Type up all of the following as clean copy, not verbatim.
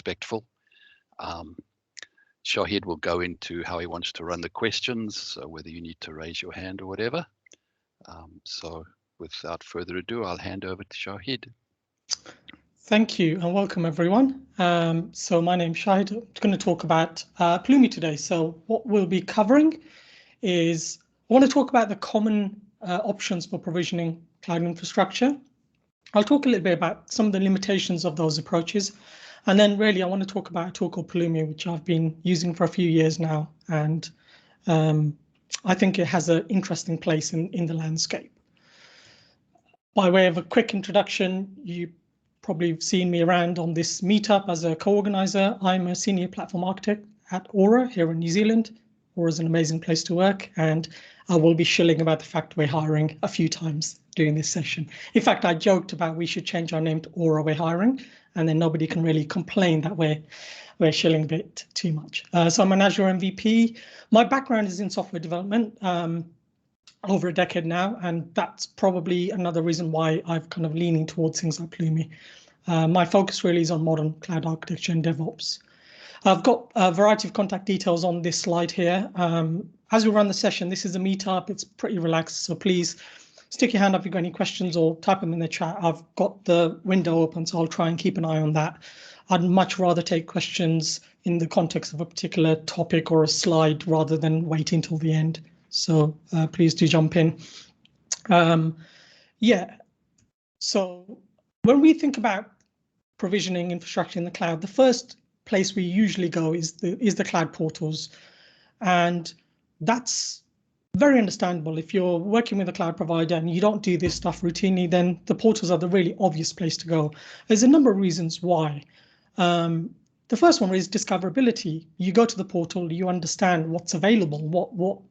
respectful. Shahid will go into how he wants to run the questions, so whether you need to raise your hand or whatever. So without further ado, I'll hand over to Shahid. Thank you and welcome everyone. So my name's Shahid. I'm going to talk about Pulumi today. So what we'll be covering is, I want to talk about the common options for provisioning cloud infrastructure. I'll talk a little bit about some of the limitations of those approaches. And then really, I want to talk about a tool called Pulumi, which I've been using for a few years now. And I think it has an interesting place in the landscape. By way of a quick introduction, you probably seen me around on this meetup as a co-organizer. I'm a senior platform architect at Aura here in New Zealand. Aura is an amazing place to work, and I will be shilling about the fact we're hiring a few times during this session. In fact, I joked about we should change our name to Aura We're Hiring, and then nobody can really complain that we're shilling a bit too much. So I'm an Azure MVP. My background is in software development. Over a decade now, and that's probably another reason why I've kind of leaning towards things like Pulumi. My focus really is on modern cloud architecture and DevOps. I've got a variety of contact details on this slide here. As we run the session, this is a meetup, it's pretty relaxed, so please stick your hand up if you've got any questions or type them in the chat. I've got the window open, so I'll try and keep an eye on that. I'd much rather take questions in the context of a particular topic or a slide rather than waiting till the end. So please do jump in. Yeah, so when we think about provisioning infrastructure in the cloud, the first place we usually go is the cloud portals. And that's very understandable. If you're working with a cloud provider and you don't do this stuff routinely, then the portals are the really obvious place to go. There's a number of reasons why. The first one is discoverability. You go to the portal, you understand what's available,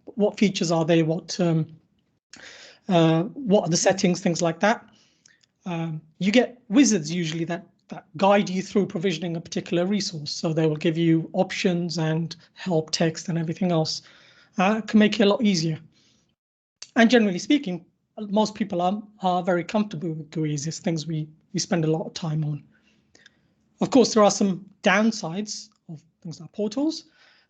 what features are there, what are the settings, things like that. You get wizards usually that guide you through provisioning a particular resource. So they will give you options and help text and everything else. Can make it a lot easier. And generally speaking, most people are very comfortable with GUIs. It's things we spend a lot of time on. Of course, there are some downsides of things like portals.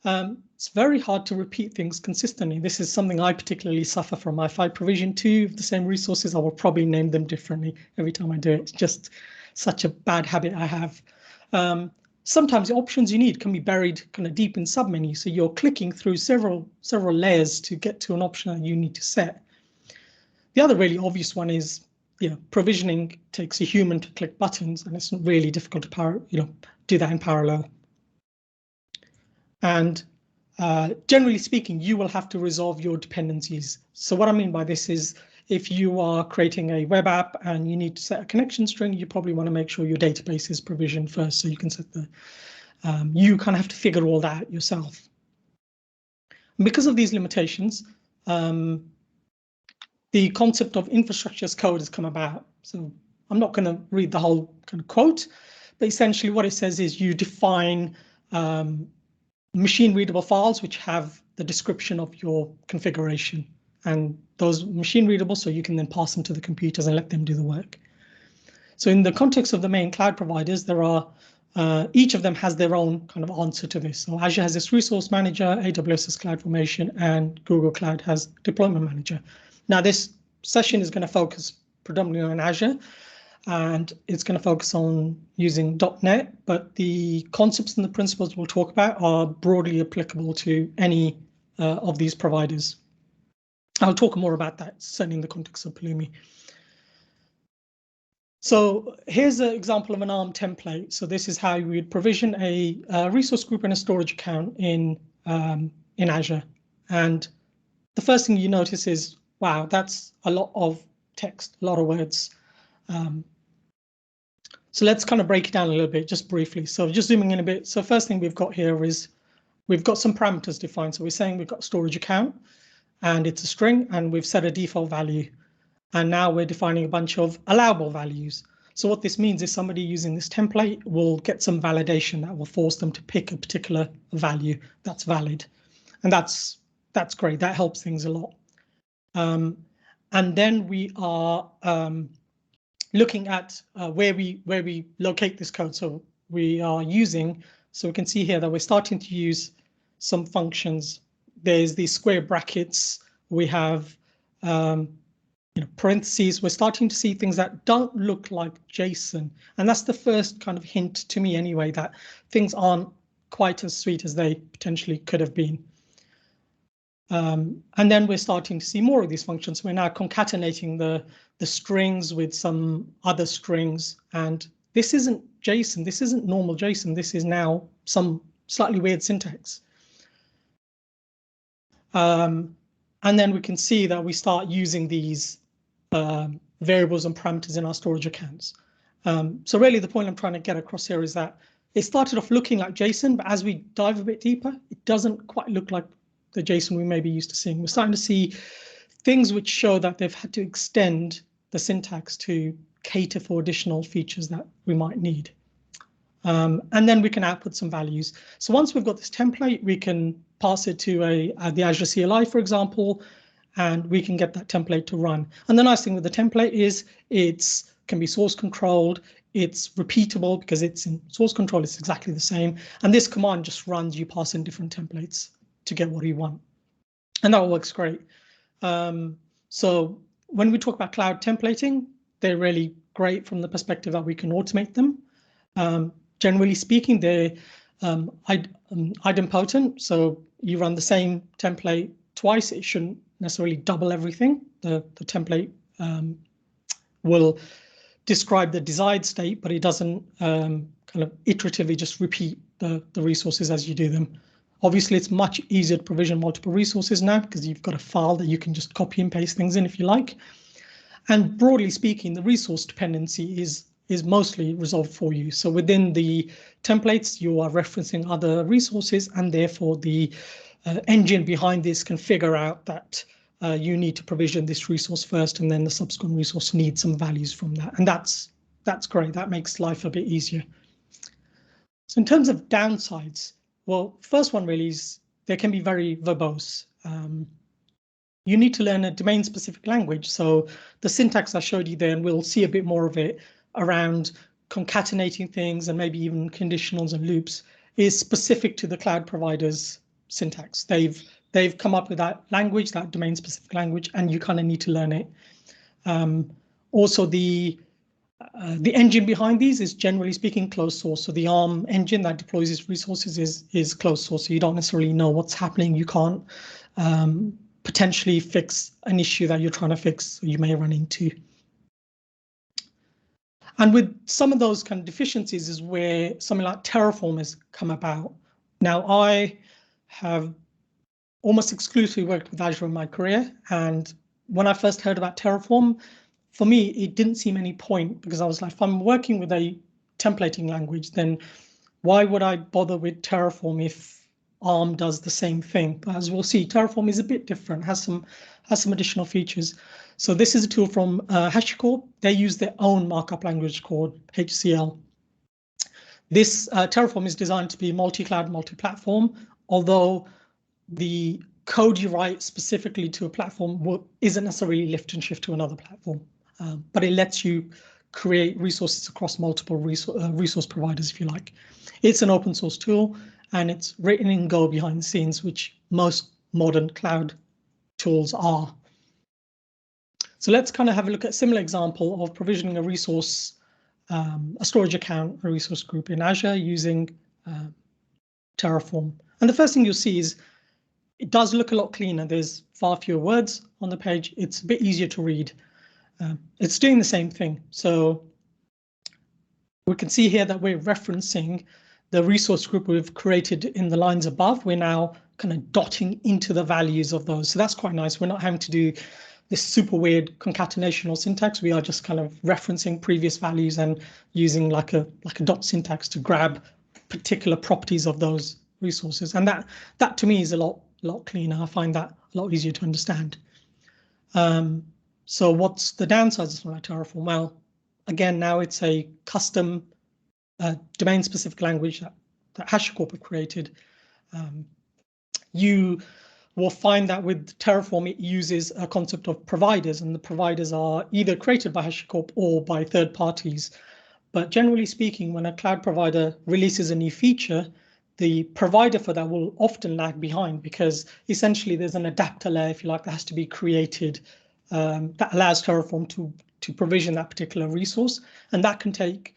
It's very hard to repeat things consistently. This is something I particularly suffer from. If I provision two of the same resources, I will probably name them differently every time I do it. It's just such a bad habit I have. Sometimes the options you need can be buried kind of deep in submenus. So you're clicking through several layers to get to an option that you need to set. The other really obvious one is, provisioning takes a human to click buttons, and it's really difficult to do that in parallel. And generally speaking, you will have to resolve your dependencies. So what I mean by this is, if you are creating a web app and you need to set a connection string, you probably want to make sure your database is provisioned first, so you can set you kind of have to figure all that out yourself. And because of these limitations, the concept of infrastructure as code has come about. So I'm not going to read the whole kind of quote, but essentially what it says is you define machine readable files which have the description of your configuration, and those machine readable, so you can then pass them to the computers and let them do the work. So in the context of the main cloud providers, there are each of them has their own kind of answer to this. So Azure has this resource manager, AWS has CloudFormation, and Google Cloud has deployment manager. Now, this session is going to focus predominantly on Azure, and it's going to focus on using .NET, but the concepts and the principles we'll talk about are broadly applicable to any of these providers. I'll talk more about that, certainly in the context of Pulumi. So here's an example of an ARM template. So this is how you would provision a resource group and a storage account in Azure. And the first thing you notice is, wow, that's a lot of text, a lot of words. So let's kind of break it down a little bit, just briefly. So just zooming in a bit. So first thing we've got here is we've got some parameters defined. So we're saying we've got a storage account and it's a string, and we've set a default value. And now we're defining a bunch of allowable values. So what this means is somebody using this template will get some validation that will force them to pick a particular value that's valid. And that's great. That helps things a lot. And then we are looking at where we locate this code. So we are using. So we can see here that we're starting to use some functions. There's these square brackets. We have parentheses. We're starting to see things that don't look like JSON. And that's the first kind of hint to me anyway, that things aren't quite as sweet as they potentially could have been. And then we're starting to see more of these functions. We're now concatenating the strings with some other strings. And this isn't JSON. This isn't normal JSON. This is now some slightly weird syntax. And then we can see that we start using these variables and parameters in our storage accounts. So really the point I'm trying to get across here is that it started off looking like JSON, but as we dive a bit deeper, it doesn't quite look like the JSON we may be used to seeing. We're starting to see things which show that they've had to extend the syntax to cater for additional features that we might need. And then we can output some values. So once we've got this template, we can pass it to the Azure CLI, for example, and we can get that template to run. And the nice thing with the template is it can be source controlled. It's repeatable because it's in source control. It's exactly the same. And this command just runs, you pass in different templates to get what you want. And that works great. So when we talk about cloud templating, they're really great from the perspective that we can automate them. Generally speaking, they're idempotent. So you run the same template twice. It shouldn't necessarily double everything. The template will describe the desired state, but it doesn't kind of iteratively just repeat the resources as you do them. Obviously, it's much easier to provision multiple resources now because you've got a file that you can just copy and paste things in if you like. And broadly speaking, the resource dependency is mostly resolved for you. So within the templates, you are referencing other resources, and therefore the engine behind this can figure out that you need to provision this resource first, and then the subsequent resource needs some values from that. And that's great. That makes life a bit easier. So in terms of downsides, well, first one really is they can be very verbose. You need to learn a domain-specific language. So the syntax I showed you there, and we'll see a bit more of it around concatenating things and maybe even conditionals and loops, is specific to the cloud provider's syntax. They've come up with that language, that domain-specific language, and you kind of need to learn it. Also, the engine behind these is generally speaking closed source. So the ARM engine that deploys its resources is closed source. So you don't necessarily know what's happening. You can't potentially fix an issue that you're trying to fix, or you may run into. And with some of those kind of deficiencies is where something like Terraform has come about. Now, I have almost exclusively worked with Azure in my career. And when I first heard about Terraform, for me, it didn't seem any point, because I was like, if I'm working with a templating language, then why would I bother with Terraform if ARM does the same thing? But as we'll see, Terraform is a bit different, has some additional features. So this is a tool from HashiCorp. They use their own markup language called HCL. This Terraform is designed to be multi-cloud, multi-platform, although the code you write specifically to a platform isn't necessarily lift and shift to another platform, but it lets you create resources across multiple resource providers, if you like. It's an open source tool, and it's written in Go behind the scenes, which most modern cloud tools are. So let's kind of have a look at a similar example of provisioning a resource, a storage account, a resource group in Azure using Terraform. And the first thing you'll see is it does look a lot cleaner. There's far fewer words on the page. It's a bit easier to read. It's doing the same thing. So we can see here that we're referencing the resource group we've created in the lines above. We're now kind of dotting into the values of those. So that's quite nice. We're not having to do this super weird concatenational syntax. We are just kind of referencing previous values and using like a dot syntax to grab particular properties of those resources. And that to me is a lot cleaner. I find that a lot easier to understand. So what's the downsides of something like Terraform? Well, again, now it's a custom domain-specific language that HashiCorp have created. You will find that with Terraform, it uses a concept of providers, and the providers are either created by HashiCorp or by third parties. But generally speaking, when a cloud provider releases a new feature, the provider for that will often lag behind, because essentially there's an adapter layer, if you like, that has to be created that allows Terraform to provision that particular resource, and that can take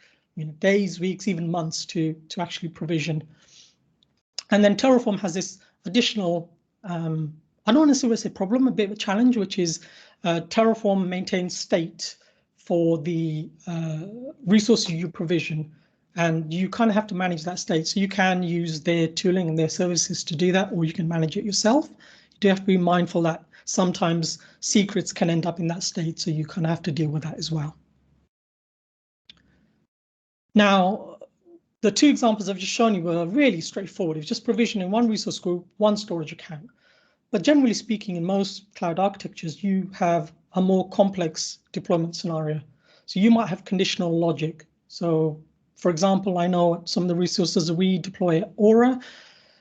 days, weeks, even months to actually provision. And then Terraform has this additional, I don't necessarily say problem, a bit of a challenge, which is Terraform maintains state for the resources you provision, and you kind of have to manage that state. So you can use their tooling and their services to do that, or you can manage it yourself. You do have to be mindful that sometimes secrets can end up in that state, so you kind of have to deal with that as well. Now, the two examples I've just shown you were really straightforward. It's just provisioning one resource group, one storage account. But generally speaking, in most cloud architectures, you have a more complex deployment scenario. So you might have conditional logic. So for example, I know some of the resources that we deploy at Aura,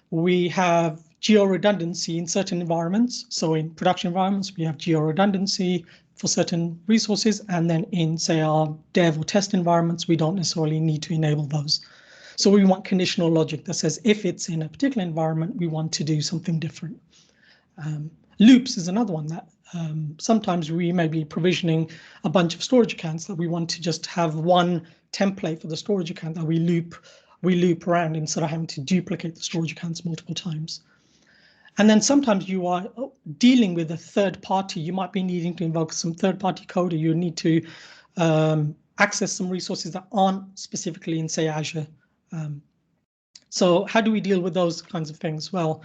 we have geo-redundancy in certain environments. So in production environments, we have geo-redundancy for certain resources. And then in, say, our dev or test environments, we don't necessarily need to enable those. So we want conditional logic that says if it's in a particular environment, we want to do something different. Loops is another one that sometimes we may be provisioning a bunch of storage accounts that we want to just have one template for the storage account that we loop around instead of having to duplicate the storage accounts multiple times. And then sometimes you are dealing with a third party. You might be needing to invoke some third party code, or you need to access some resources that aren't specifically in, say, Azure. So how do we deal with those kinds of things? Well,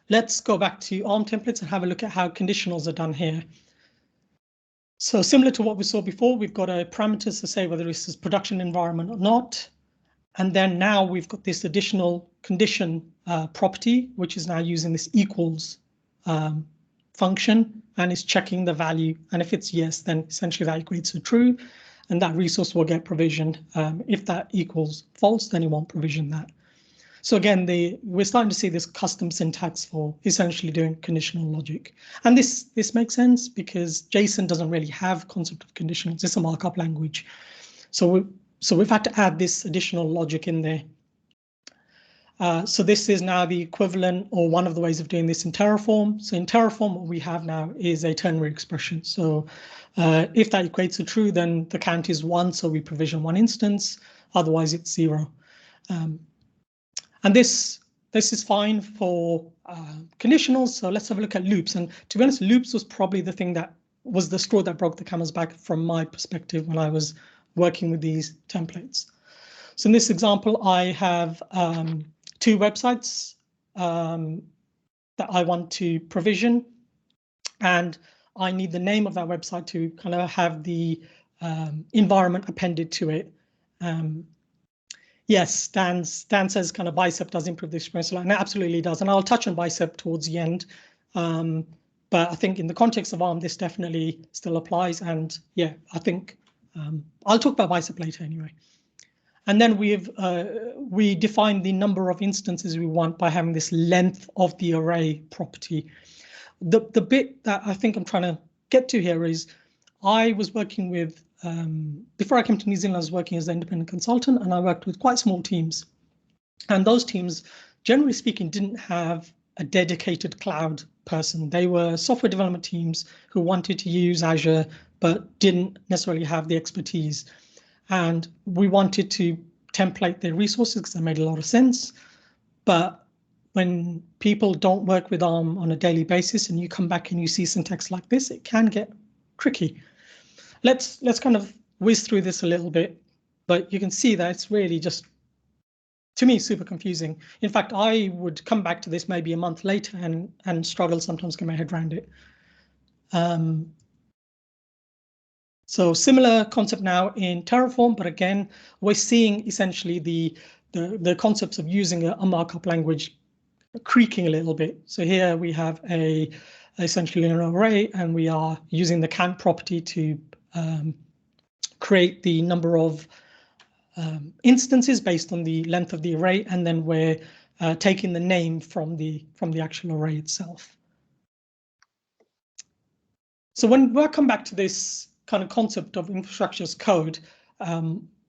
let's go back to ARM templates and have a look at how conditionals are done here. So similar to what we saw before, we've got a parameters to say whether this is production environment or not. And then now we've got this additional condition property, which is now using this equals function, and is checking the value. And if it's yes, then essentially that equates to true, and that resource will get provisioned. If that equals false, then it won't provision that. So again, we're starting to see this custom syntax for essentially doing conditional logic. And this makes sense because JSON doesn't really have concept of conditionals. It's a markup language. So we've had to add this additional logic in there. So this is now the equivalent, or one of the ways of doing this in Terraform. So in Terraform, what we have now is a ternary expression. So if that equates to true, then the count is 1, so we provision 1 instance. Otherwise, it's 0. And this is fine for conditionals. So let's have a look at loops. And to be honest, loops was probably the thing that was the straw that broke the camel's back from my perspective when I was working with these templates. So in this example, I have 2 websites that I want to provision, and I need the name of that website to kind of have the environment appended to it. Yes, Dan says kind of Bicep does improve the experience a lot, and it absolutely does. And I'll touch on Bicep towards the end. But I think in the context of ARM, this definitely still applies. And yeah, I think I'll talk about Bicep later anyway. And then we define the number of instances we want by having this length of the array property. The bit that I think I'm trying to get to here is I was working with, before I came to New Zealand, I was working as an independent consultant, and I worked with quite small teams. And those teams, generally speaking, didn't have a dedicated cloud person. They were software development teams who wanted to use Azure, but didn't necessarily have the expertise. And we wanted to template their resources because that made a lot of sense. But when people don't work with ARM on a daily basis and you come back and you see syntax like this, it can get tricky. Let's kind of whiz through this a little bit, but you can see that it's really just, to me, super confusing. In fact, I would come back to this maybe a month later and struggle sometimes to get my head around it. So similar concept now in Terraform, but again, we're seeing essentially the concepts of using a markup language creaking a little bit. So here we have essentially an array, and we are using the count property to create the number of instances based on the length of the array, and then we're taking the name from the actual array itself. So when we come back to this kind of concept of infrastructure as code,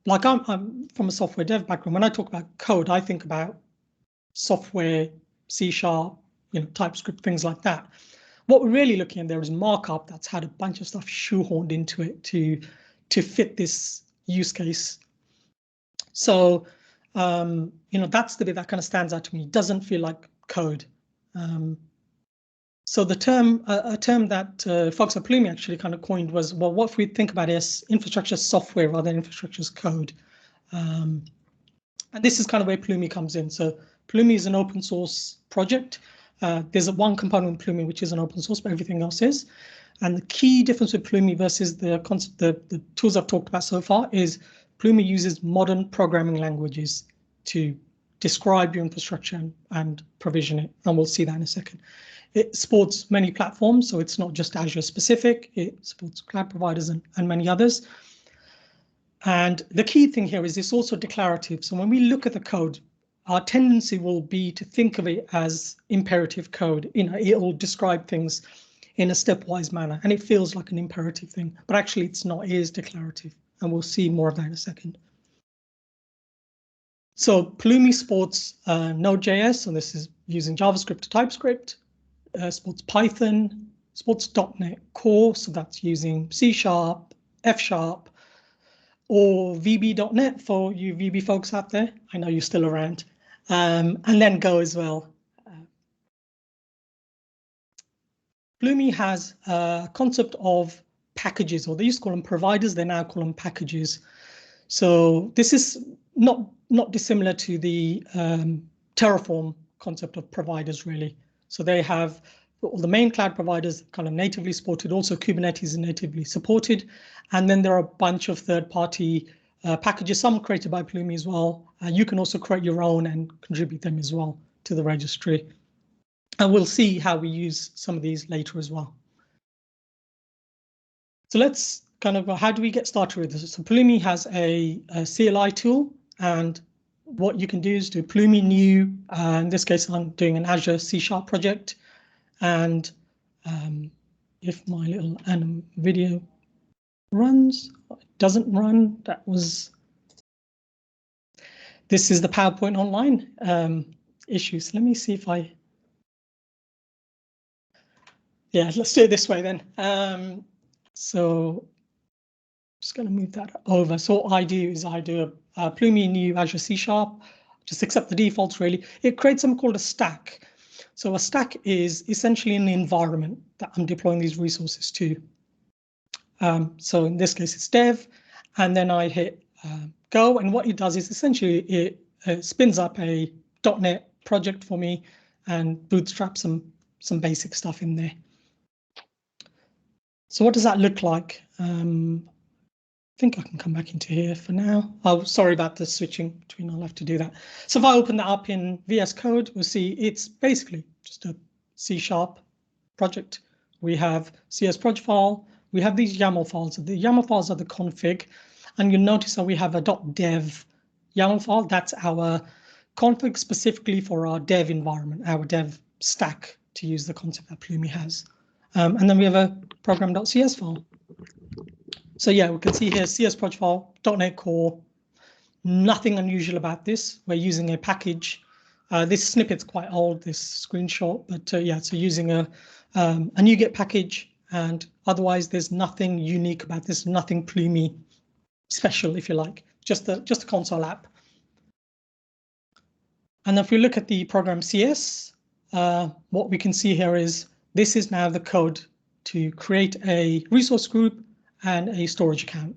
like I'm from a software dev background. When I talk about code, I think about software, C#, TypeScript, things like that. What we're really looking at there is markup that's had a bunch of stuff shoehorned into it to fit this use case. So, that's the bit that kind of stands out to me. It doesn't feel like code. So the term, a term that folks at Pulumi actually kind of coined was, well, what if we think about it as infrastructure software rather than infrastructure as code? And this is kind of where Pulumi comes in. So Pulumi is an open source project. There's one component in Pulumi which is an open source, but everything else is. And the key difference with Pulumi versus the tools I've talked about so far is Pulumi uses modern programming languages to describe your infrastructure and provision it. And we'll see that in a second. It supports many platforms, so it's not just Azure specific. It supports cloud providers and many others. And the key thing here is it's also declarative. So when we look at the code, our tendency will be to think of it as imperative code. It will describe things in a stepwise manner, and it feels like an imperative thing, but actually it's not. It is declarative, and we'll see more of that in a second. So Pulumi supports Node.js, so this is using JavaScript to TypeScript. Supports Python, supports .NET Core, so that's using C#, F#, or VB.NET for you VB folks out there. I know you're still around. And then Go as well. Pulumi has a concept of packages, or they used to call them providers, they now call them packages. So this is not dissimilar to the Terraform concept of providers, really. So they have all the main cloud providers kind of natively supported, also Kubernetes is natively supported. And then there are a bunch of third-party packages, some created by Pulumi as well. You can also create your own and contribute them as well to the registry. And we'll see how we use some of these later as well. So let's kind of, how do we get started with this? So Pulumi has a CLI tool, and what you can do is do Pulumi new. In this case, I'm doing an Azure C# project. And if my little anim video runs, it doesn't run, this is the PowerPoint online issue. So let me see if yeah, let's do it this way then. So just going to move that over. So what I do is I do a Pulumi new Azure C#, just accept the defaults really. It creates something called a stack. So a stack is essentially an environment that I'm deploying these resources to. So in this case, it's dev, and then I hit go, and what it does is essentially it spins up a .NET project for me and bootstraps some basic stuff in there. So what does that look like? I think I can come back into here for now. Oh, sorry about the switching between. I'll have to do that. So if I open that up in VS Code, we'll see it's basically just a C# project. We have CS project file. We have these YAML files. The YAML files are the config, and you'll notice that we have a .dev YAML file. That's our config specifically for our dev environment, our dev stack, to use the concept that Pulumi has. And then we have a program.cs file. So yeah, we can see here CS project file, .NET Core. Nothing unusual about this. We're using a package. This snippet's quite old, this screenshot, but yeah, so using a NuGet package, and otherwise there's nothing unique about this, nothing Pulumi special, if you like, just a console app. And if we look at the program CS, what we can see here is this is now the code to create a resource group and a storage account.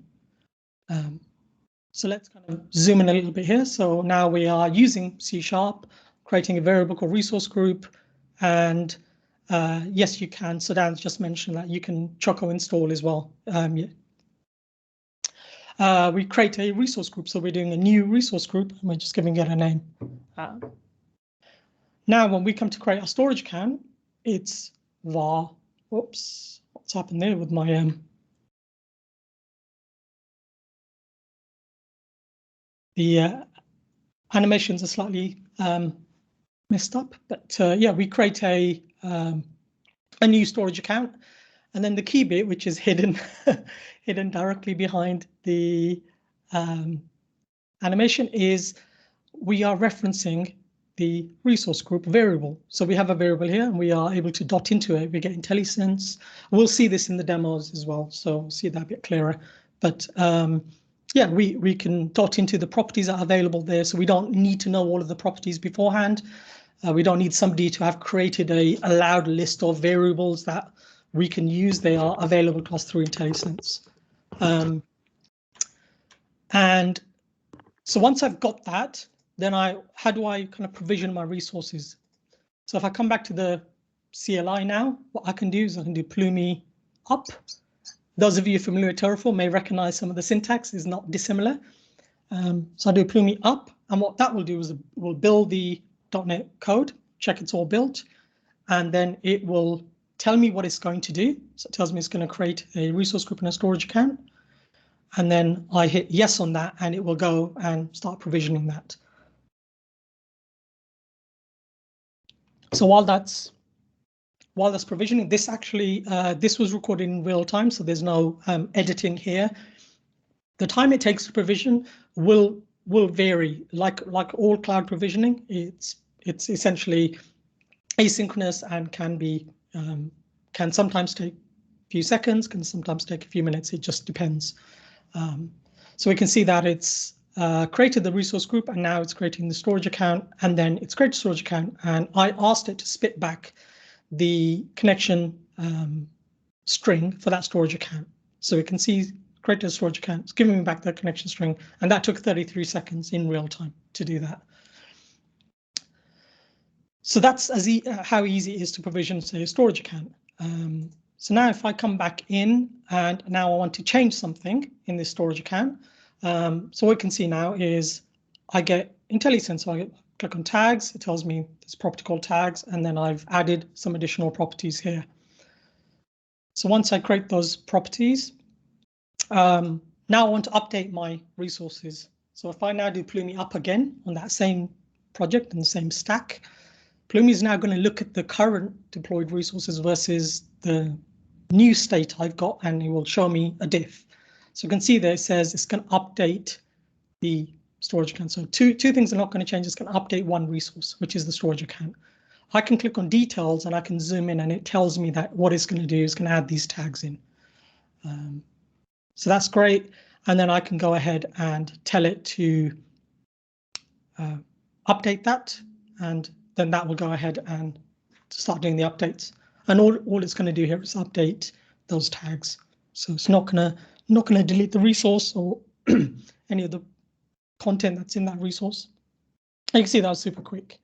So let's kind of zoom in a little bit here. So now we are using C#, creating a variable called resource group. And yes, you can. So Dan's just mentioned that you can choco install as well. Yeah. We create a resource group. So we're doing a new resource group, and we're just giving it a name. Now, when we come to create our storage account, it's var. Whoops, what's happened there with my the animations are slightly messed up, but yeah, we create a new storage account, and then the key bit, which is hidden hidden directly behind the animation is we are referencing the resource group variable. So we have a variable here and we are able to dot into it. We get IntelliSense. We'll see this in the demos as well, so we'll see that a bit clearer. But yeah, we can dot into the properties that are available there. So we don't need to know all of the properties beforehand. We don't need somebody to have created a allowed list of variables that we can use. They are available to us through IntelliSense. And so once I've got that, then how do I kind of provision my resources? So if I come back to the CLI now, what I can do is I can do Pulumi up. Those of you familiar with Terraform may recognize some of the syntax is not dissimilar. So I do Pulumi up, and what that will do is it will build the .NET code, check it's all built, and then it will tell me what it's going to do. So it tells me it's going to create a resource group and a storage account. And then I hit yes on that, and it will go and start provisioning that. So while that's provisioning, this actually this was recorded in real time, so there's no editing here. The time it takes to provision will vary, like all cloud provisioning. It's essentially asynchronous and can sometimes take a few seconds, can sometimes take a few minutes. It just depends. So we can see that it's created the resource group, and now it's creating the storage account, and then it's created a storage account, and I asked it to spit back the connection string for that storage account. So we can see created a storage account, it's giving me back the connection string, and that took 33 seconds in real time to do that. So that's how easy it is to provision, say, a storage account. So now if I come back in and now I want to change something in this storage account, so what we can see now is I get IntelliSense. So I click on tags, it tells me this property called tags, and then I've added some additional properties here. So once I create those properties, now I want to update my resources. So if I now do Pulumi up again on that same project and the same stack, Pulumi is now going to look at the current deployed resources versus the new state I've got, and it will show me a diff. So you can see there it says it's going to update the storage account. So two things are not going to change. It's going to update one resource, which is the storage account. I can click on details and I can zoom in, and it tells me that what it's going to do is going to add these tags in. So that's great. And then I can go ahead and tell it to update that, and then that will go ahead and start doing the updates. And all it's going to do here is update those tags. So it's not going to delete the resource or any of the content that's in that resource. You can see that was super quick.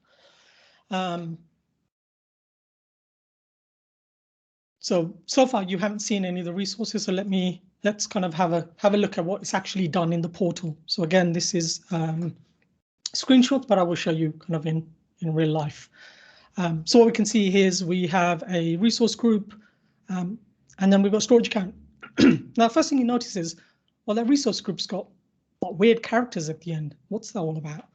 So far you haven't seen any of the resources. So let's kind of have a look at what is actually done in the portal. So again, this is screenshots, but I will show you kind of in real life. So what we can see here is we have a resource group, and then we've got storage account. Now, first thing you notice is, well, that resource group's got weird characters at the end. What's that all about?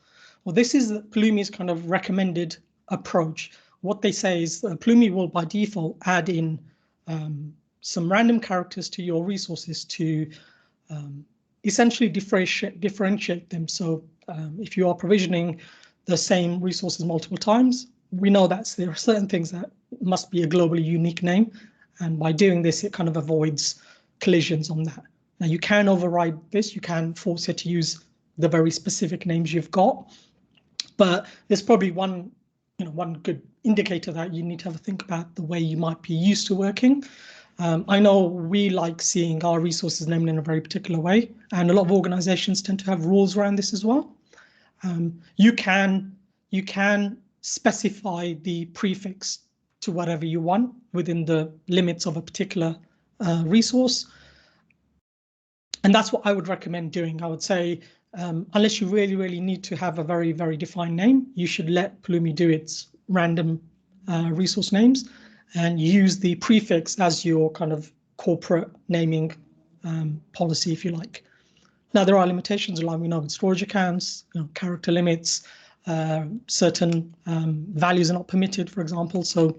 Well, this is Pulumi's kind of recommended approach. What they say is Pulumi will by default add in some random characters to your resources to essentially differentiate them. So if you are provisioning the same resources multiple times, we know that there are certain things that must be a globally unique name. And by doing this, it kind of avoids collisions on that. Now, you can override this. You can force it to use the very specific names you've got. But there's probably one good indicator that you need to have a think about the way you might be used to working. I know we like seeing our resources named in a very particular way, and a lot of organizations tend to have rules around this as well. You can specify the prefix to whatever you want within the limits of a particular resource. And that's what I would recommend doing. I would say, unless you really, really need to have a very, very defined name, you should let Pulumi do its random resource names and use the prefix as your kind of corporate naming policy, if you like. Now, there are limitations, like we know with storage accounts, character limits, certain values are not permitted, for example. So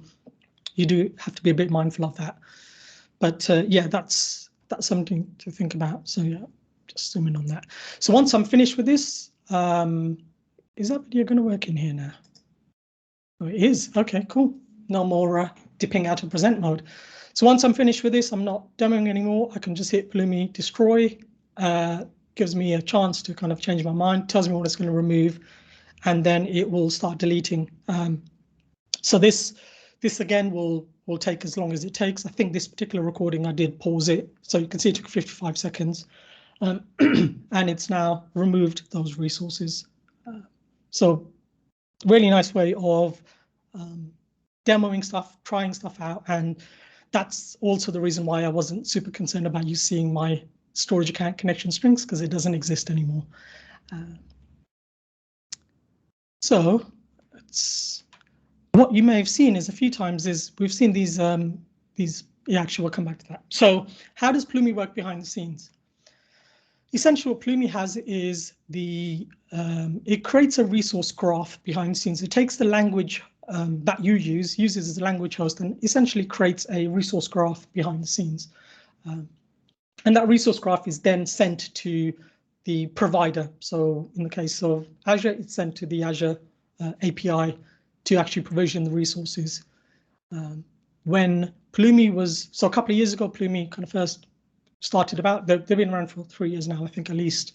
you do have to be a bit mindful of that. But yeah, that's something to think about. So yeah, just zoom in on that. So once I'm finished with this, Is that video going to work in here now? Oh, it is. Okay, cool. No more dipping out of present mode. So once I'm finished with this, I'm not demoing anymore. I can just hit Pulumi destroy. Gives me a chance to kind of change my mind, tells me what it's going to remove, and then it will start deleting. So this again will take as long as it takes. I think this particular recording I did pause it, so you can see it took 55 seconds, and it's now removed those resources. So really nice way of demoing stuff, trying stuff out, and that's also the reason why I wasn't super concerned about you seeing my storage account connection strings, because it doesn't exist anymore. So what you may have seen is a few times is we've seen these yeah, actually we'll come back to that. So how does Pulumi work behind the scenes? Essentially what Pulumi has is it creates a resource graph behind the scenes. It takes the language that you uses as a language host, and essentially creates a resource graph behind the scenes. And that resource graph is then sent to the provider. So in the case of Azure, it's sent to the Azure API to actually provision the resources. When Pulumi was, so a couple of years ago, Pulumi kind of first started about, they've been around for 3 years now, I think at least.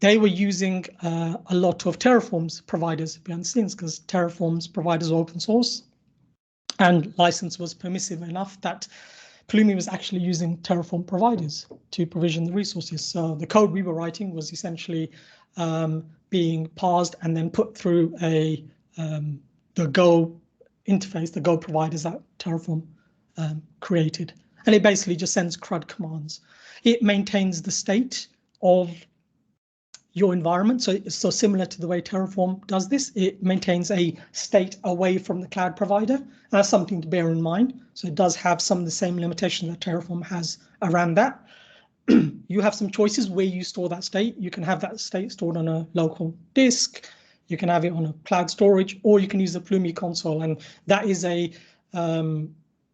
They were using a lot of Terraform's providers behind the scenes, because Terraform's providers are open source and license was permissive enough that Pulumi was actually using Terraform providers to provision the resources. So the code we were writing was essentially being parsed and then put through the Go interface, the Go providers that Terraform created. And it basically just sends CRUD commands. It maintains the state of your environment. So it's so similar to the way Terraform does this. It maintains a state away from the cloud provider. That's something to bear in mind. So it does have some of the same limitations that Terraform has around that. You have some choices where you store that state. You can have that state stored on a local disk. You can have it on a cloud storage, or you can use the Pulumi console. And that is a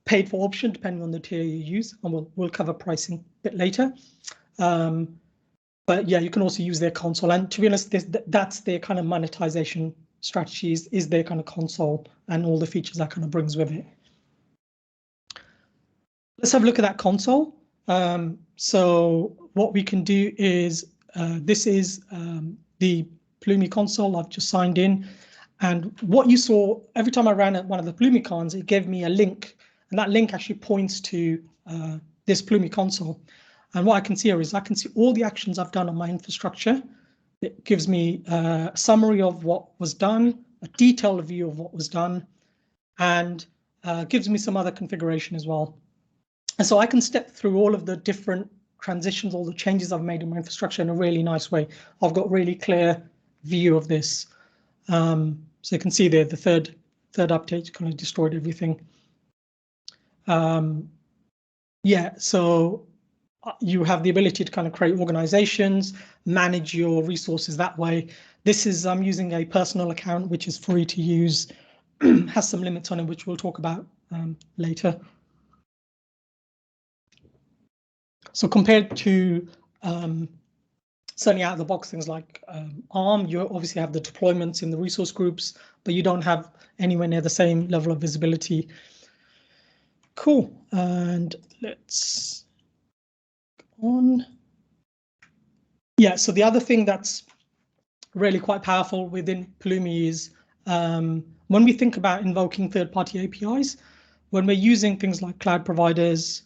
paid for option depending on the tier you use. And we'll cover pricing a bit later. But yeah, you can also use their console. And to be honest, that's their kind of monetization strategies, is their kind of console and all the features that kind of brings with it. Let's have a look at that console. So what we can do is, this is the Pulumi console. I've just signed in. And what you saw, every time I ran at one of the Pulumi cons, it gave me a link. And that link actually points to this Pulumi console. And what I can see here is I can see all the actions I've done on my infrastructure. It gives me a summary of what was done, a detailed view of what was done, and gives me some other configuration as well. And so I can step through all of the different transitions, all the changes I've made in my infrastructure in a really nice way. I've got really clear view of this. So you can see there the third update kind of destroyed everything. Yeah, so you have the ability to kind of create organizations, manage your resources that way. This is, I'm using a personal account, which is free to use, has some limits on it, which we'll talk about later. So compared to certainly out of the box things like ARM, you obviously have the deployments in the resource groups, but you don't have anywhere near the same level of visibility. Cool, and let's go on. Yeah, so the other thing that's really quite powerful within Pulumi is when we think about invoking third-party APIs, when we're using things like cloud providers.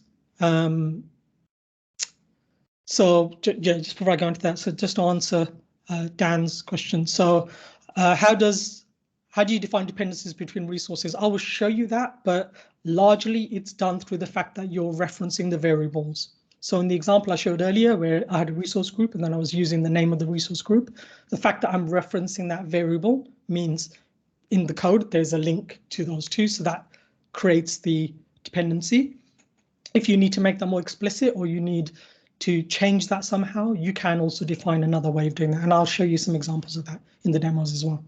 So yeah, just before I go into that, so just to answer Dan's question. So how do you define dependencies between resources? I will show you that, but largely it's done through the fact that you're referencing the variables. So in the example I showed earlier, where I had a resource group and then I was using the name of the resource group, the fact that I'm referencing that variable means in the code there's a link to those two, so that creates the dependency. If you need to make that more explicit or you need to change that somehow, you can also define another way of doing that. And I'll show you some examples of that in the demos as well.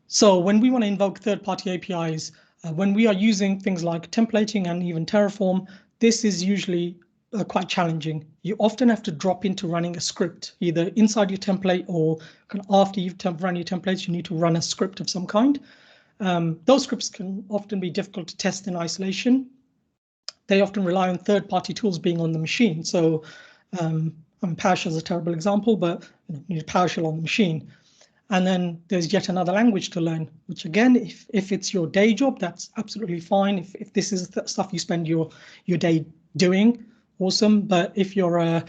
So when we want to invoke third-party APIs, when we are using things like templating and even Terraform, this is usually quite challenging. You often have to drop into running a script, either inside your template or kind of after you've run your templates, you need to run a script of some kind. Those scripts can often be difficult to test in isolation. They often rely on third-party tools being on the machine. So PowerShell is a terrible example, but you need PowerShell on the machine. And then there's yet another language to learn, which again, if it's your day job, that's absolutely fine. If this is the stuff you spend your day doing, awesome. But if you're a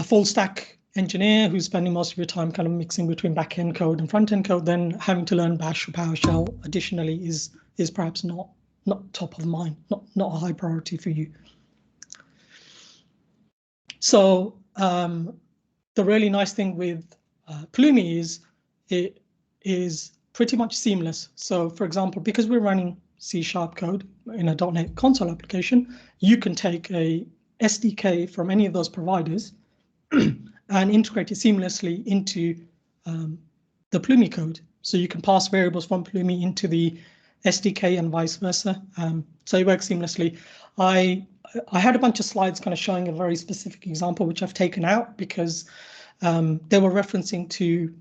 full stack engineer who's spending most of your time kind of mixing between back-end code and front-end code, then having to learn Bash or PowerShell additionally is perhaps not top of mind, not a high priority for you. So the really nice thing with Pulumi is it is pretty much seamless. So for example, because we're running C# code in a .NET console application, you can take a SDK from any of those providers and integrate it seamlessly into the Pulumi code. So you can pass variables from Pulumi into the SDK and vice versa. So it works seamlessly. I had a bunch of slides kind of showing a very specific example, which I've taken out because they were referencing to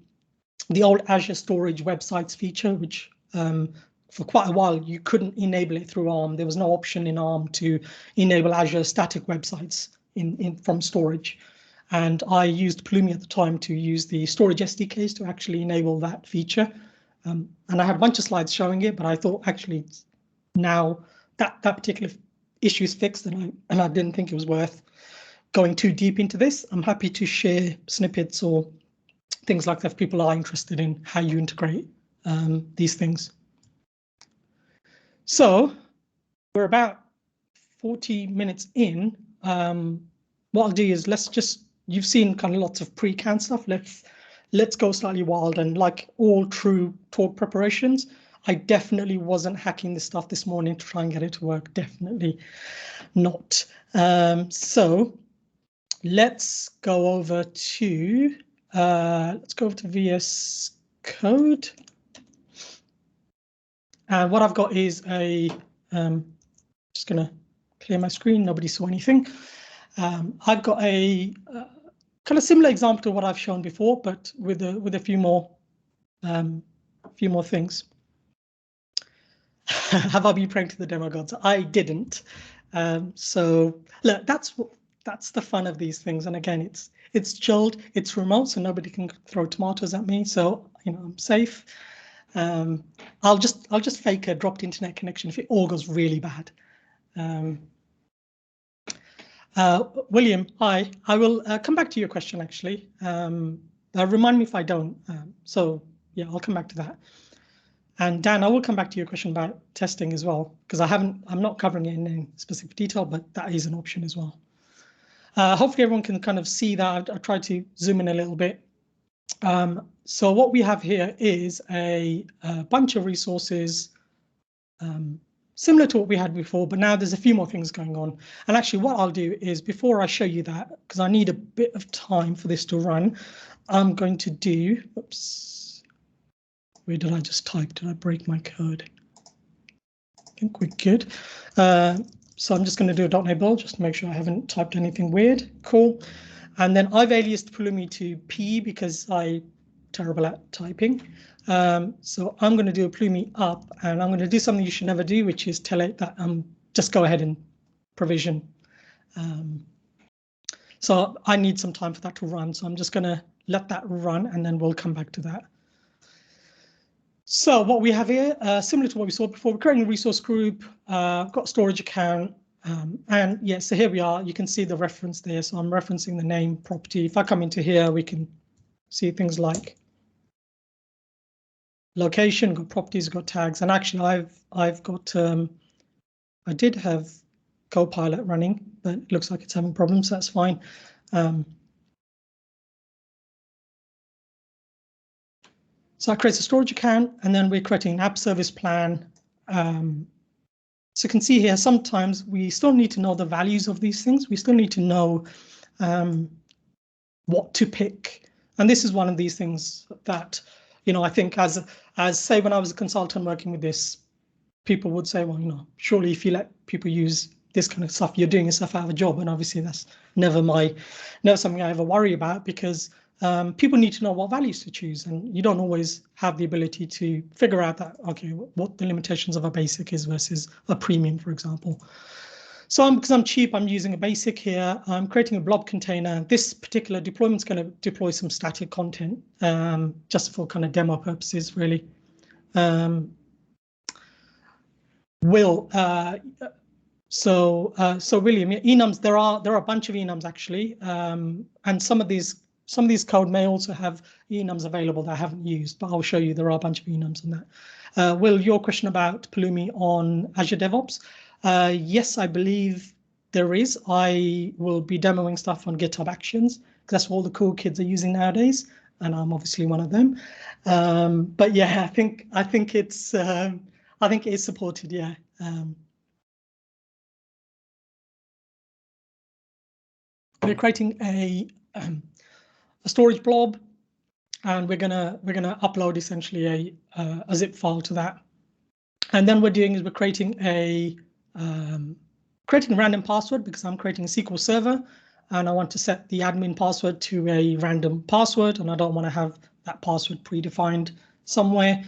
the old Azure Storage Websites feature, which for quite a while you couldn't enable it through ARM. There was no option in ARM to enable Azure static websites from storage. And I used Pulumi at the time to use the storage SDKs to actually enable that feature. And I had a bunch of slides showing it, but I thought actually now that particular issue is fixed, and I didn't think it was worth going too deep into this. I'm happy to share snippets or things like that if people are interested in how you integrate these things. So we're about 40 minutes in. What I'll do is you've seen kind of lots of pre-canned stuff. Let's go slightly wild, and like all true talk preparations, I definitely wasn't hacking this stuff this morning to try and get it to work. Definitely not. So let's go over to VS Code. And what I've got is just gonna clear my screen. Nobody saw anything. I've got a kind of similar example to what I've shown before, but with a few more things. Have I been praying to the demo gods? I didn't. So look, that's the fun of these things. And again, it's chilled, it's remote, so nobody can throw tomatoes at me. So I'm safe. I'll just fake a dropped internet connection if it all goes really bad. William, hi. I will come back to your question actually. Remind me if I don't. So yeah, I'll come back to that. And Dan, I will come back to your question about testing as well, because I'm not covering it in any specific detail, but that is an option as well. Hopefully everyone can kind of see that. I tried to zoom in a little bit. So what we have here is a bunch of resources similar to what we had before, but now there's a few more things going on. And actually what I'll do is, before I show you that, because I need a bit of time for this to run, I'm going to do, oops, where did I just type? Did I break my code? I think we're good. So I'm just going to do a .NET build just to make sure I haven't typed anything weird. Cool. And then I've aliased Pulumi to P because I'm terrible at typing. So I'm going to do a Pulumi up, and I'm going to do something you should never do, which is tell it that just go ahead and provision. So I need some time for that to run. So I'm just going to let that run, and then we'll come back to that. So what we have here, similar to what we saw before, we're creating a resource group, got a storage account, and yeah, so here we are. You can see the reference there. So I'm referencing the name property. If I come into here, we can see things like location, got properties, got tags, and actually I've got I did have Copilot running, but it looks like it's having problems. So that's fine. So I create a storage account, and then we're creating an app service plan. So you can see here, sometimes we still need to know the values of these things. We still need to know what to pick. And this is one of these things that, I think as say when I was a consultant working with this, people would say, well, surely if you let people use this kind of stuff, you're doing yourself out of a job. And obviously that's never something I ever worry about, because people need to know what values to choose, and you don't always have the ability to figure out that, okay, what the limitations of a basic is versus a premium, for example. So because I'm cheap, I'm using a basic here. I'm creating a blob container. This particular deployment is going to deploy some static content, just for kind of demo purposes, really. So really, I mean, enums, there are a bunch of enums actually, and some of these code may also have enums available that I haven't used, but I'll show you there are a bunch of enums on that. Will, your question about Pulumi on Azure DevOps? Yes, I believe there is. I will be demoing stuff on GitHub Actions, because that's what all the cool kids are using nowadays, and I'm obviously one of them. But yeah, I think it is supported. Yeah. We're creating a storage blob, and we're gonna upload essentially a zip file to that. And then we're creating a random password, because I'm creating a SQL server, and I want to set the admin password to a random password, and I don't want to have that password predefined somewhere.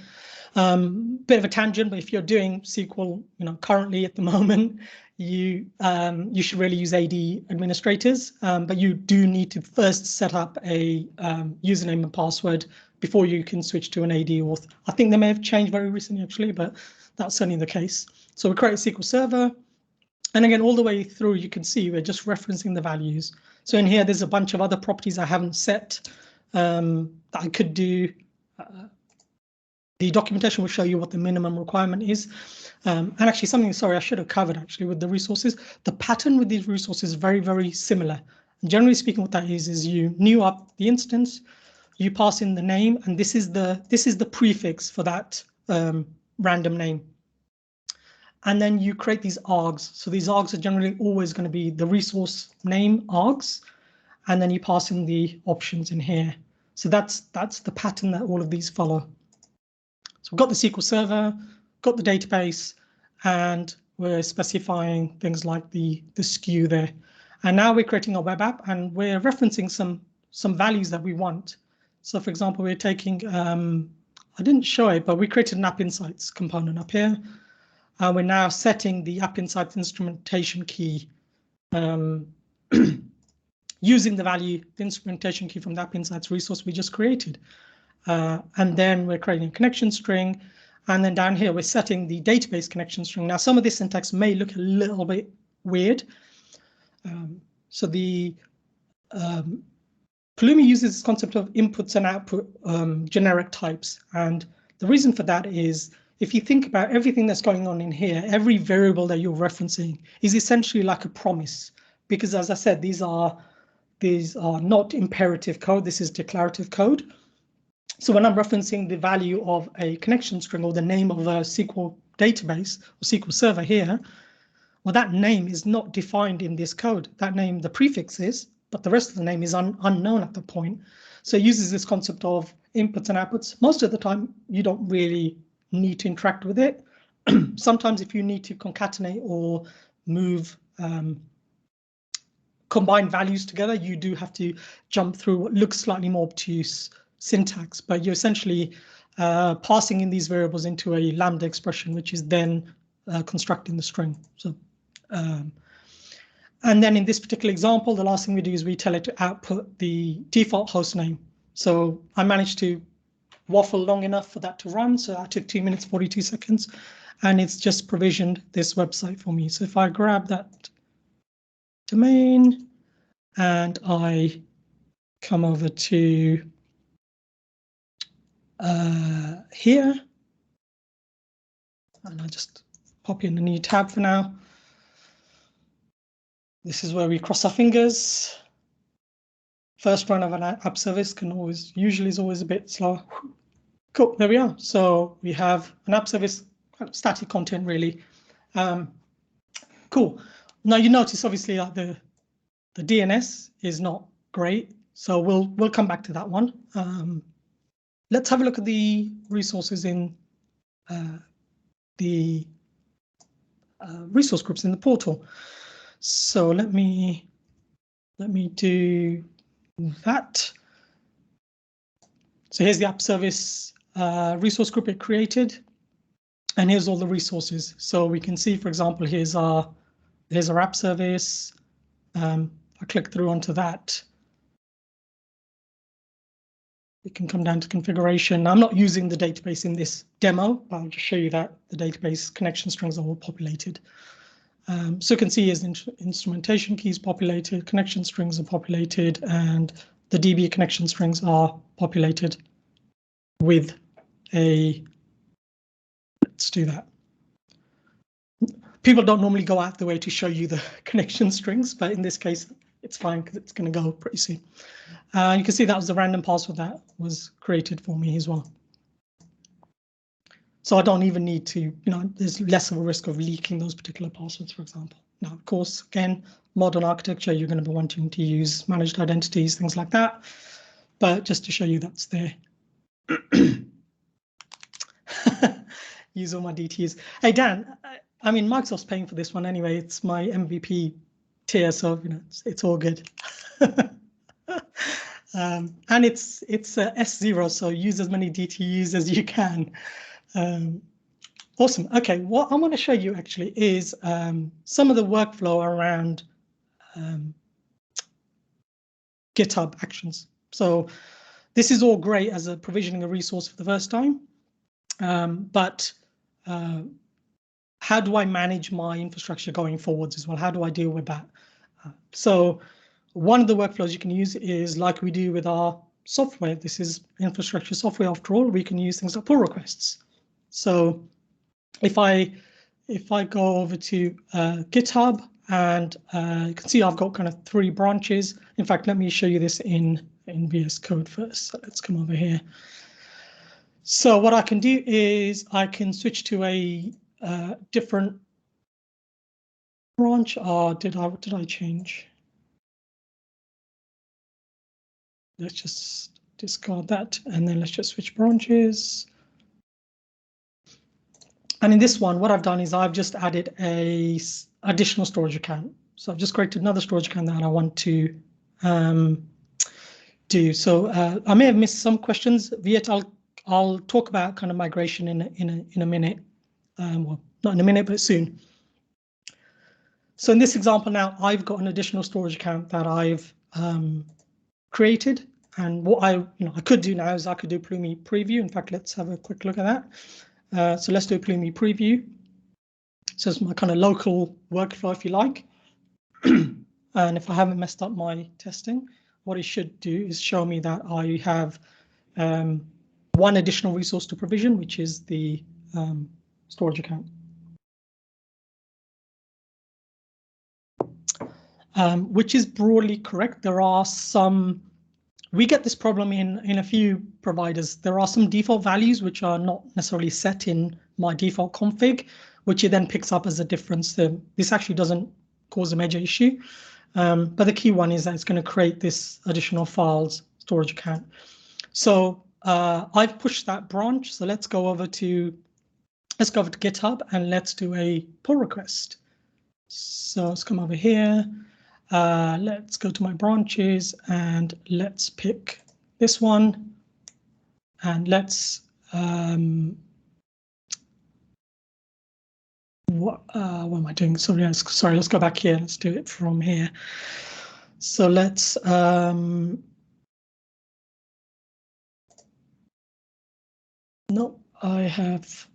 Bit of a tangent, but if you're doing SQL, currently at the moment, you should really use AD administrators, but you do need to first set up a username and password before you can switch to an AD auth. I think they may have changed very recently actually, but that's certainly the case. So we create a SQL server, and again, all the way through, you can see we're just referencing the values. So in here, there's a bunch of other properties I haven't set that I could do. The documentation will show you what the minimum requirement is. And actually something, sorry, I should have covered actually with the resources. The pattern with these resources is very, very similar. And generally speaking, what that is you new up the instance, you pass in the name, and this is the prefix for that random name. And then you create these args. So these args are generally always going to be the resource name args, and then you pass in the options in here. So that's the pattern that all of these follow. So we've got the SQL server, got the database, and we're specifying things like the SKU there. And now we're creating a web app, and we're referencing some values that we want. So for example, we're taking, I didn't show it, but we created an App Insights component up here. We're now setting the App Insights instrumentation key using the instrumentation key from the App Insights resource we just created. And then we're creating a connection string. And then down here, we're setting the database connection string. Now, some of this syntax may look a little bit weird. So the Pulumi uses this concept of inputs and output generic types. And the reason for that is, if you think about everything that's going on in here, every variable that you're referencing is essentially like a promise. Because as I said, these are not imperative code. This is declarative code. So when I'm referencing the value of a connection string or the name of a SQL database or SQL server here, well, that name is not defined in this code. That name, the prefix is, but the rest of the name is unknown at the point. So it uses this concept of inputs and outputs. Most of the time, you don't really need to interact with it. Sometimes if you need to concatenate or move, combine values together, you do have to jump through what looks slightly more obtuse syntax, but you're essentially passing in these variables into a lambda expression, which is then constructing the string. So, and then in this particular example, the last thing we do is we tell it to output the default host name. So I managed to waffle long enough for that to run. So that took 2 minutes, 42 seconds, and it's just provisioned this website for me. So if I grab that domain and I come over to here, and I just pop in a new tab for now. This is where we cross our fingers. First run of an app service usually is always a bit slower. Cool, there we are. So we have an app service, kind of static content really. Cool. Now you notice obviously that the DNS is not great, so we'll come back to that one. Let's have a look at the resources in the resource groups in the portal. So let me do that. So here's the app service resource group it created, and here's all the resources. So we can see, for example, here's our app service. I click through onto that. We can come down to configuration. I'm not using the database in this demo, but I'll just show you that the database connection strings are all populated. So you can see here's instrumentation keys populated, connection strings are populated, and the DB connection strings are populated with a, let's do that. People don't normally go out the way to show you the connection strings, but in this case, it's fine because it's going to go pretty soon. You can see that was the random password that was created for me as well. So I don't even need to, there's less of a risk of leaking those particular passwords, for example. Now, of course, again, modern architecture, you're going to be wanting to use managed identities, things like that. But just to show you that's there. Use all my DTs. Hey, Dan, I mean, Microsoft's paying for this one anyway. It's my MVP tier, so it's all good. And it's S0, so use as many DTUs as you can. Awesome. Okay, what I want to show you actually is some of the workflow around GitHub Actions. So this is all great as a provisioning a resource for the first time, but how do I manage my infrastructure going forwards as well? How do I deal with that? So one of the workflows you can use is like we do with our software. This is infrastructure software after all. We can use things like pull requests. So if I go over to GitHub, and you can see I've got kind of 3 branches. In fact, let me show you this in VS Code first. So let's come over here. So what I can do is I can switch to a different branch. Did I change? Let's just discard that, and then let's just switch branches. And in this one, what I've done is I've just added a additional storage account. So I've just created another storage account that I want to do. So I may have missed some questions. Viet, I'll talk about kind of migration in a minute. Well, not in a minute, but soon. So in this example now, I've got an additional storage account that I've created. And what I could do now is I could do Pulumi preview. In fact, let's have a quick look at that. So let's do a Pulumi preview. So it's my kind of local workflow, if you like. And if I haven't messed up my testing, what it should do is show me that I have one additional resource to provision, which is the storage account. Which is broadly correct. There are some, we get this problem in a few providers. There are some default values which are not necessarily set in my default config, which it then picks up as a difference. This actually doesn't cause a major issue. But the key one is that it's going to create this additional files storage account. So I've pushed that branch. So let's go over to GitHub and let's do a pull request. So let's come over here. Let's go to my branches and let's pick this one. And let's what am I doing? Sorry, let's go back here. Let's do it from here. So let's no, I have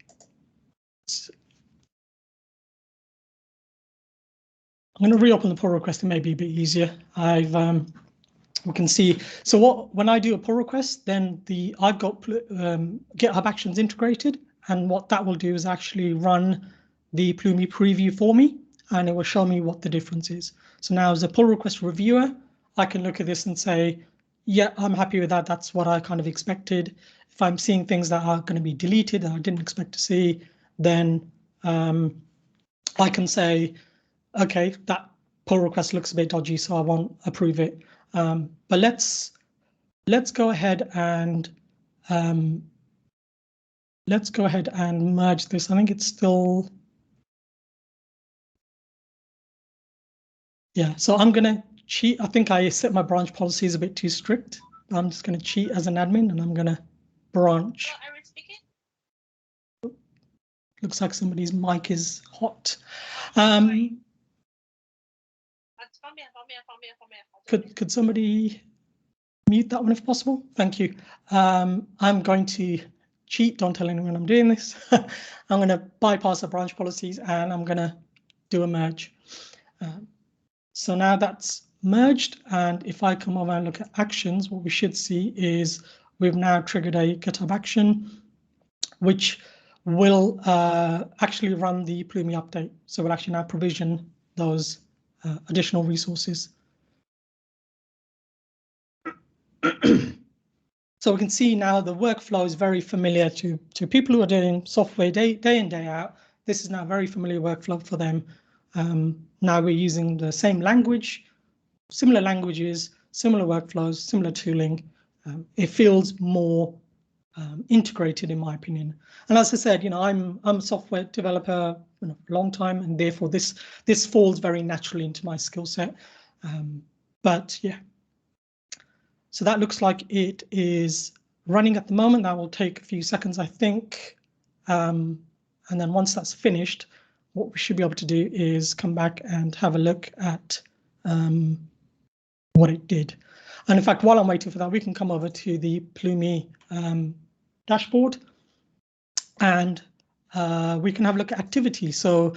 I'm going to reopen the pull request. It may be a bit easier. We can see. So when I do a pull request, then I've got GitHub Actions integrated, and what that will do is actually run the Pulumi preview for me, and it will show me what the difference is. So now as a pull request reviewer, I can look at this and say, yeah, I'm happy with that. That's what I kind of expected. If I'm seeing things that are going to be deleted that I didn't expect to see, then I can say, okay, that pull request looks a bit dodgy, so I won't approve it. But let's go ahead and merge this. I think it's still Yeah, so I'm going to cheat. I think I set my branch policies a bit too strict. I'm just going to cheat as an admin, and I'm going to branch. Looks like somebody's mic is hot. Could somebody mute that one if possible? Thank you. I'm going to cheat. Don't tell anyone I'm doing this. I'm going to bypass the branch policies, and I'm going to do a merge. So now that's merged, and if I come over and look at actions, what we should see is we've now triggered a GitHub action, which will actually run the Pulumi update. So we'll actually now provision those additional resources. So we can see now the workflow is very familiar to people who are doing software day in, day out. This is now a very familiar workflow for them. Now we're using the same language, similar languages, similar workflows, similar tooling. It feels more integrated, in my opinion. And as I said, I'm a software developer a long time, and therefore this falls very naturally into my skill set. But yeah, so that looks like it is running at the moment. That will take a few seconds, I think. And then once that's finished, what we should be able to do is come back and have a look at what it did. And in fact, while I'm waiting for that, we can come over to the Pulumi dashboard, and we can have a look at activity. So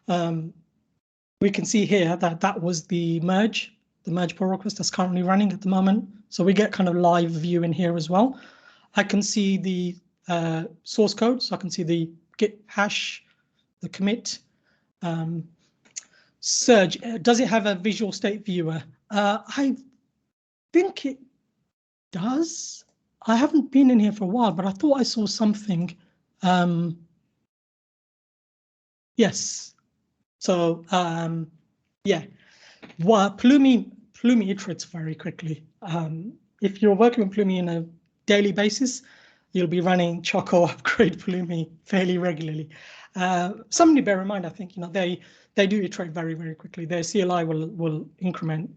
we can see here that that was the merge pull request that's currently running at the moment. So we get kind of live view in here as well. I can see the source code, so I can see the git hash, the commit. Serge, does it have a visual state viewer? I think it does. I haven't been in here for a while, but I thought I saw something. Yes. So yeah, well, Pulumi iterates very quickly. If you're working with Pulumi on a daily basis, you'll be running Choco upgrade Pulumi fairly regularly. Something to bear in mind, I think, they do iterate very, very quickly. Their CLI will increment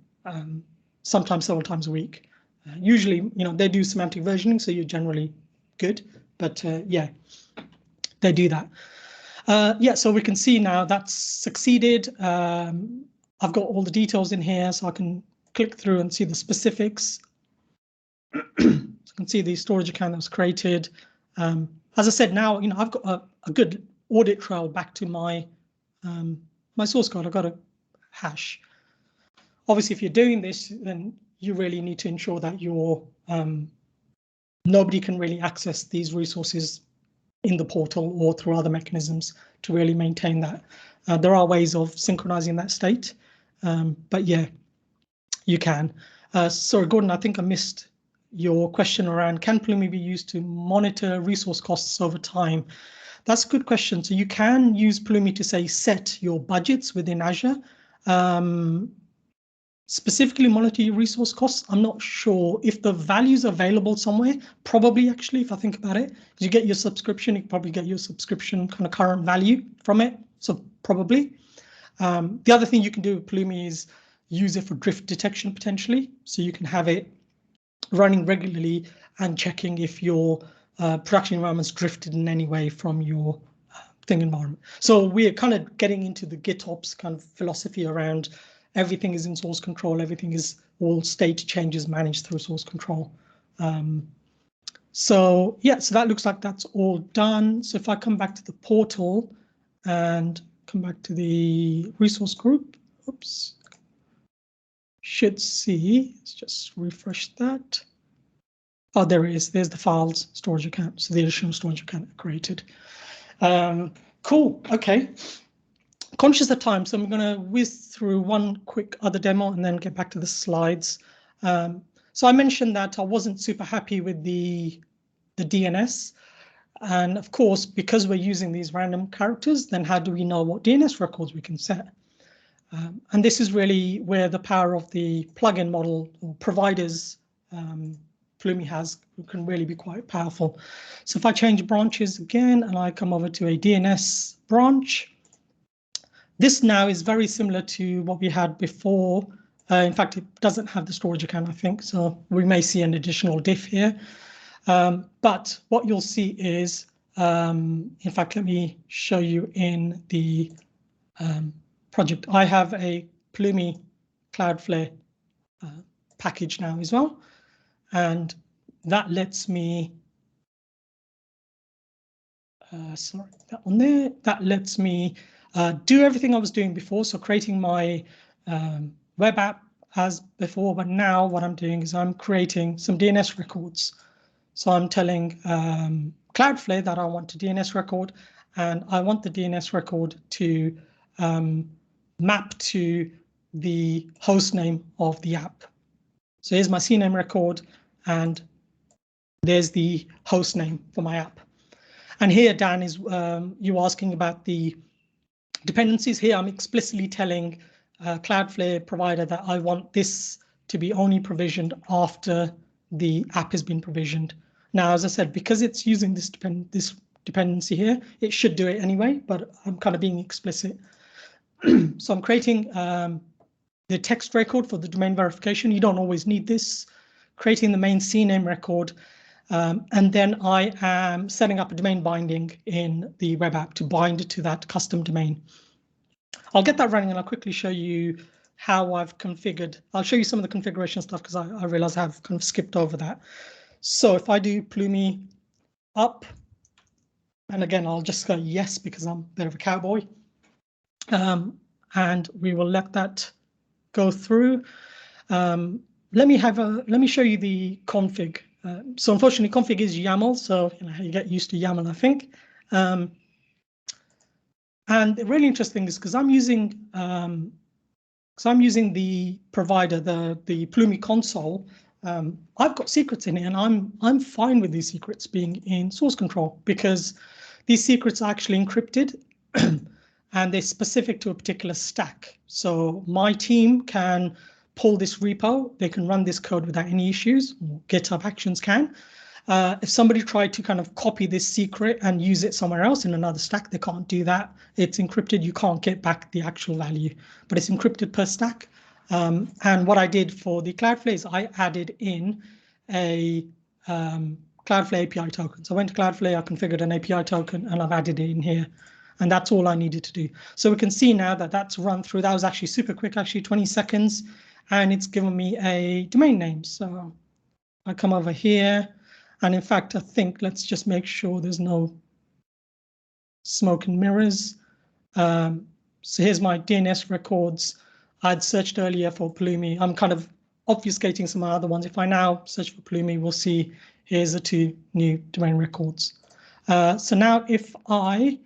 sometimes several times a week. Usually, they do semantic versioning, so you're generally good. But yeah, they do that. Yeah, so we can see now that's succeeded. I've got all the details in here, so I can click through and see the specifics. So you can see the storage account that was created. As I said, now I've got a good audit trail back to my my source code. I've got a hash. Obviously, if you're doing this, then you really need to ensure that nobody can really access these resources in the portal or through other mechanisms to really maintain that. There are ways of synchronizing that state, but yeah, you can. Sorry, Gordon, I think I missed your question around, can Pulumi be used to monitor resource costs over time? That's a good question. So you can use Pulumi to, say, set your budgets within Azure. Specifically monitor your resource costs. I'm not sure if the value's available somewhere. Probably, actually, if I think about it, you get your subscription, you probably get your subscription kind of current value from it. So probably. The other thing you can do with Pulumi is use it for drift detection potentially. So you can have it running regularly and checking if your production environment's drifted in any way from your thing environment. So we're kind of getting into the GitOps kind of philosophy around everything is in source control, everything is all state changes managed through source control. So yeah, so that looks like that's all done. So if I come back to the portal and come back to the resource group, oops, should see, let's just refresh that. Oh, there it is. There's the files storage account. So the additional storage account created. Cool. Okay. Conscious of time, so I'm going to whiz through one quick other demo and then get back to the slides. So I mentioned that I wasn't super happy with the DNS. And of course, because we're using these random characters, then how do we know what DNS records we can set? And this is really where the power of the plugin model or providers Pulumi has can really be quite powerful. So if I change branches again and I come over to a DNS branch, This now is very similar to what we had before. In fact, it doesn't have the storage account, I think, so we may see an additional diff here. But what you'll see is, in fact, let me show you in the project. I have a Pulumi Cloudflare package now as well, and that lets me, sorry, that one there, that lets me do everything I was doing before. So creating my web app as before, but now what I'm doing is I'm creating some DNS records. So I'm telling Cloudflare that I want a DNS record, and I want the DNS record to map to the host name of the app. So here's my CNAME record, and there's the host name for my app. And here, Dan, is you asking about the dependencies. Here I'm explicitly telling Cloudflare provider that I want this to be only provisioned after the app has been provisioned. Now, as I said, because it's using this dependency here, it should do it anyway, but I'm kind of being explicit. So I'm creating the text record for the domain verification. You don't always need this. Creating the main CNAME record, and then I am setting up a domain binding in the web app to bind to that custom domain. I'll get that running and I'll quickly show you how I've configured. I'll show you some of the configuration stuff because I realize I've kind of skipped over that. So if I do Pulumi up, and again, I'll just go yes because I'm a bit of a cowboy. And we will let that go through. Let me show you the config. So unfortunately, config is YAML, so you get used to YAML, I think. And really interesting is because I'm using the provider, the Pulumi console. I've got secrets in here, and I'm fine with these secrets being in source control because these secrets are actually encrypted and they're specific to a particular stack. So my team can pull this repo, they can run this code without any issues, or GitHub Actions can. If somebody tried to kind of copy this secret and use it somewhere else in another stack, they can't do that. It's encrypted, you can't get back the actual value, but it's encrypted per stack. And what I did for the Cloudflare is I added in a Cloudflare API token. So I went to Cloudflare, I configured an API token, and I've added it in here. And that's all I needed to do. So we can see now that that's run through. That was actually super quick, actually 20 seconds. And it's given me a domain name. So I come over here. And in fact, I think let's just make sure there's no smoke and mirrors. So here's my DNS records. I'd searched earlier for Pulumi. I'm kind of obfuscating some other ones. If I now search for Pulumi, we'll see here's the 2 new domain records. So now if I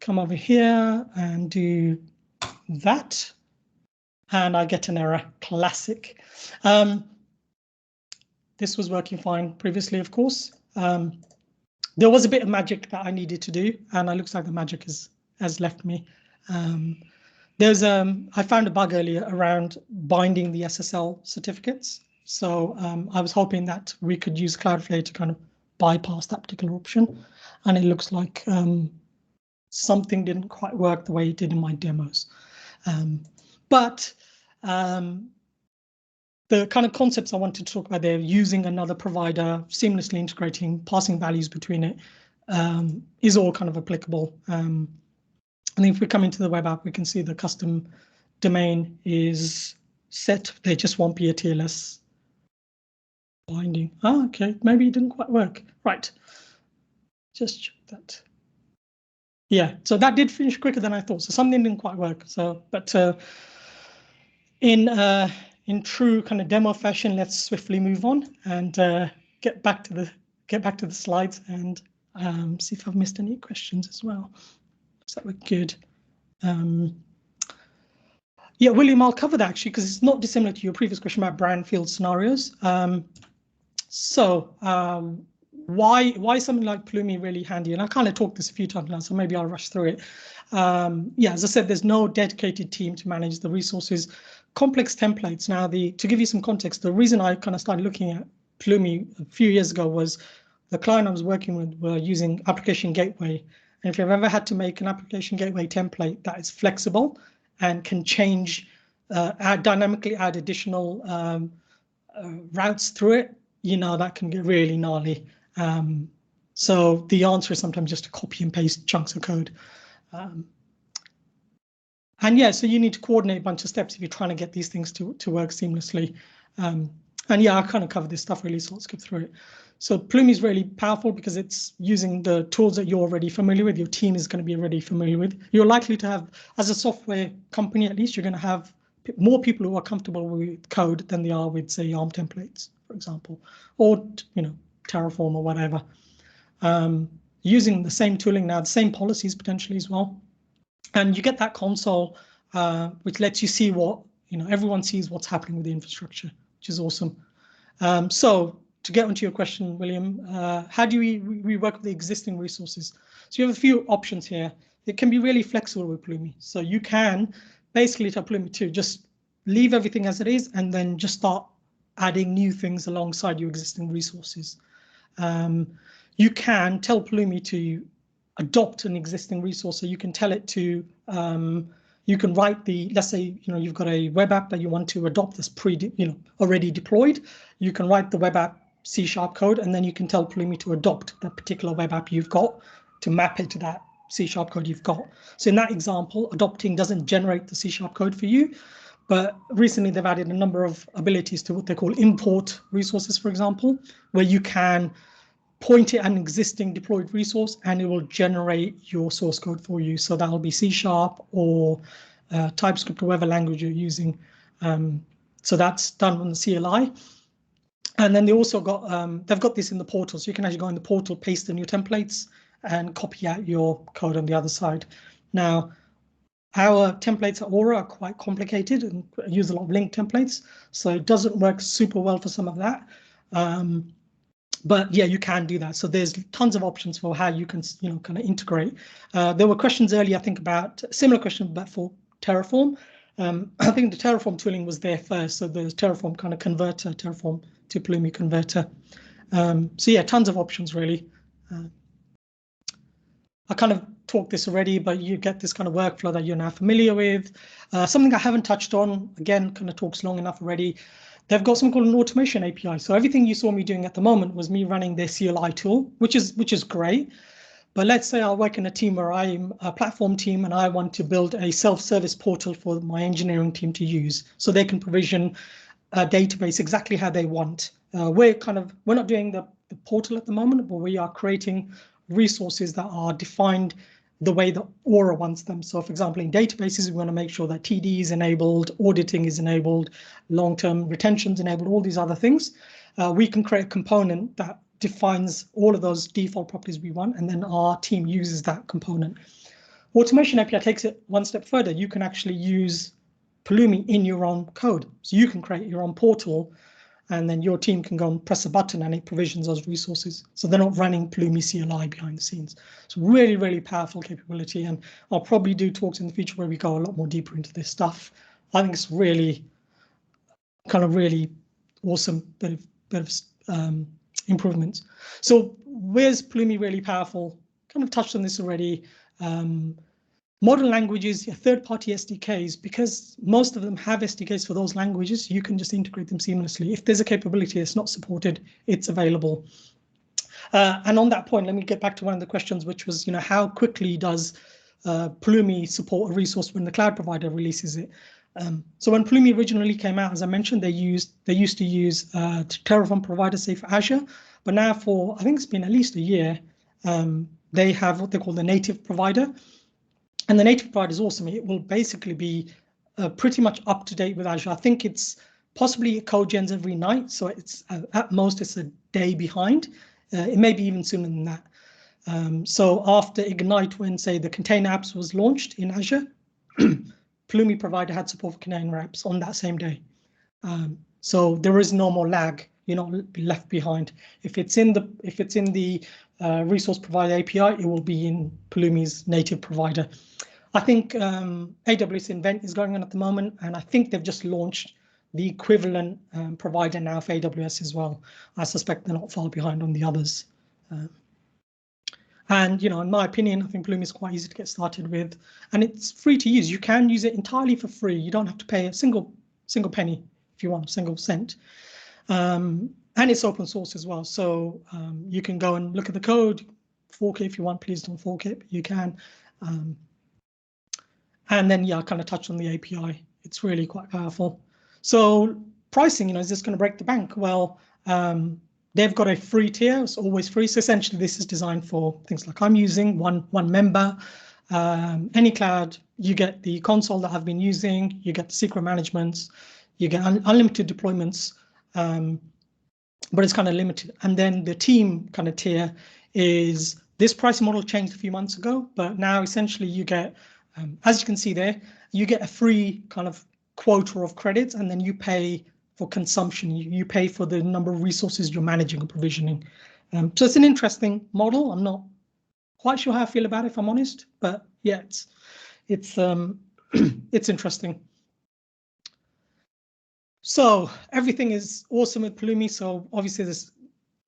come over here and do that, and I get an error, classic. This was working fine previously, of course. There was a bit of magic that I needed to do, and it looks like the magic has left me. I found a bug earlier around binding the SSL certificates. So I was hoping that we could use Cloudflare to kind of bypass that particular option. And it looks like something didn't quite work the way it did in my demos. But the kind of concepts I wanted to talk about there, using another provider, seamlessly integrating, passing values between it, is all kind of applicable. And if we come into the web app, we can see the custom domain is set. There just won't be a TLS binding. Oh, okay, maybe it didn't quite work. Right, just check that. Yeah, so that did finish quicker than I thought. So something didn't quite work. So, but in true kind of demo fashion, let's swiftly move on and get back to the slides and see if I've missed any questions as well. So that we're good. Yeah, William, I'll cover that actually because it's not dissimilar to your previous question about brownfield scenarios. Why something like Pulumi really handy? And I kind of talked this a few times now, so maybe I'll rush through it. Yeah, as I said, there's no dedicated team to manage the resources. Complex templates. Now, to give you some context, the reason I kind of started looking at Pulumi a few years ago was the client I was working with were using Application Gateway, And if you've ever had to make an application gateway template that is flexible and can change, dynamically add additional routes through it, you know, that can get really gnarly. So the answer is sometimes just to copy and paste chunks of code. And yeah, so you need to coordinate a bunch of steps if you're trying to get these things to work seamlessly. And yeah, I kind of covered this stuff really, so I'll skip through it. So Pulumi is really powerful because it's using the tools that you're already familiar with, your team is going to be already familiar with. You're likely to have, as a software company at least, you're going to have more people who are comfortable with code than they are with, say, ARM templates, for example, or, you know, Terraform or whatever. Using the same tooling now, the same policies potentially as well. And you get that console, which lets you see what, you know, everyone sees what's happening with the infrastructure, which is awesome. So to get onto your question, William, how do we work with the existing resources? So you have a few options here. It can be really flexible with Pulumi. So you can basically tell Pulumi to just leave everything as it is and then just start adding new things alongside your existing resources. You can tell Pulumi to adopt an existing resource. So you can tell it to, you can write the, let's say, you know, you've got a web app that you want to adopt that's already deployed. You can write the web app C# code, and then you can tell Pulumi to adopt that particular web app you've got to map it to that C# code you've got. So in that example, adopting doesn't generate the C# code for you, but recently they've added a number of abilities to what they call import resources, for example, where you can point it at an existing deployed resource and it will generate your source code for you. So that'll be C# or TypeScript or whatever language you're using. So that's done on the CLI. And then they also got, they've got this in the portal. So you can actually go in the portal, paste in your templates and copy out your code on the other side. Now, our templates at Aura are quite complicated and use a lot of linked templates. So it doesn't work super well for some of that. But yeah, you can do that. So there's tons of options for how you can, you know, kind of integrate. There were questions earlier, I think, about similar questions, but for Terraform. I think the Terraform tooling was there first. So there's Terraform kind of converter, Terraform to Pulumi converter. So yeah, tons of options really. I kind of talked this already, but you get this kind of workflow that you're now familiar with. Something I haven't touched on, again, kind of talks long enough already. They've got something called an automation API. So everything you saw me doing at the moment was me running their CLI tool, which is great. But let's say I work in a team where I'm a platform team and I want to build a self-service portal for my engineering team to use so they can provision a database exactly how they want. We're not doing the portal at the moment, but we are creating resources that are defined the way that Aura wants them. So for example, in databases, we want to make sure that TD is enabled, auditing is enabled, long-term retention is enabled, all these other things. We can create a component that defines all of those default properties we want, and then our team uses that component. Automation API takes it one step further. You can actually use Pulumi in your own code. So you can create your own portal, and then your team can go and press a button and it provisions those resources. So they're not running Pulumi CLI behind the scenes. It's really, really powerful capability. And I'll probably do talks in the future where we go a lot more deeper into this stuff. I think it's really really awesome bit of improvements. So where's Pulumi really powerful? Kind of touched on this already. Modern languages, third-party SDKs, because most of them have SDKs for those languages, you can just integrate them seamlessly. If there's a capability that's not supported, it's available. And on that point, let me get back to one of the questions, which was, how quickly does Pulumi support a resource when the cloud provider releases it? So when Pulumi originally came out, as I mentioned, they used to use Terraform provider, say for Azure, but now for, I think it's been at least a year, they have what they call the native provider. And the native provider is awesome. It will basically be pretty much up to date with Azure. I think it's possibly code gens every night. So it's at most it's a day behind. It may be even sooner than that. So after Ignite, when say the container apps was launched in Azure, Pulumi provider had support for container apps on that same day. So there is no more lag. You're not left behind. If it's in the resource provider API, it will be in Pulumi's native provider. I think AWS Invent is going on at the moment, and I think they've just launched the equivalent provider now for AWS as well. I suspect they're not far behind on the others. And, you know, in my opinion, I think Pulumi is quite easy to get started with, and it's free to use. You can use it entirely for free. You don't have to pay a single penny if you want, a single cent. And it's open source as well. So you can go and look at the code, fork it if you want. Please don't fork it, but you can. And then, yeah, I kind of touched on the API. It's really quite powerful. So pricing, you know, is this going to break the bank? Well, they've got a free tier. It's always free. So essentially, this is designed for things like I'm using one member. Any cloud, you get the console that I've been using. You get the secret managements. You get unlimited deployments, but it's kind of limited. And then the team kind of tier is, this pricing model changed a few months ago, but now essentially you get, as you can see there, you get a free kind of quota of credits, and then you pay for consumption. You pay for the number of resources you're managing or provisioning. So it's an interesting model. I'm not quite sure how I feel about it, if I'm honest, but yeah, it's interesting. So everything is awesome with Pulumi. So obviously there's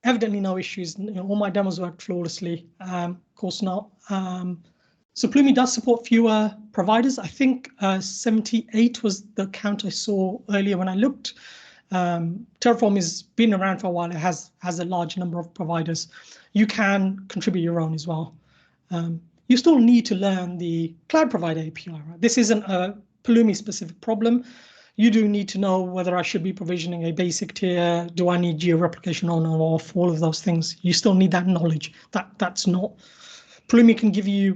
evidently no issues. You know, all my demos worked flawlessly. Of course not. So Pulumi does support fewer providers. I think 78 was the count I saw earlier when I looked. Terraform has been around for a while. It has a large number of providers. You can contribute your own as well. You still need to learn the cloud provider API, right? This isn't a Pulumi specific problem. You do need to know whether I should be provisioning a basic tier. Do I need geo-replication on or off? All of those things. You still need that knowledge. That's not. Pulumi can give you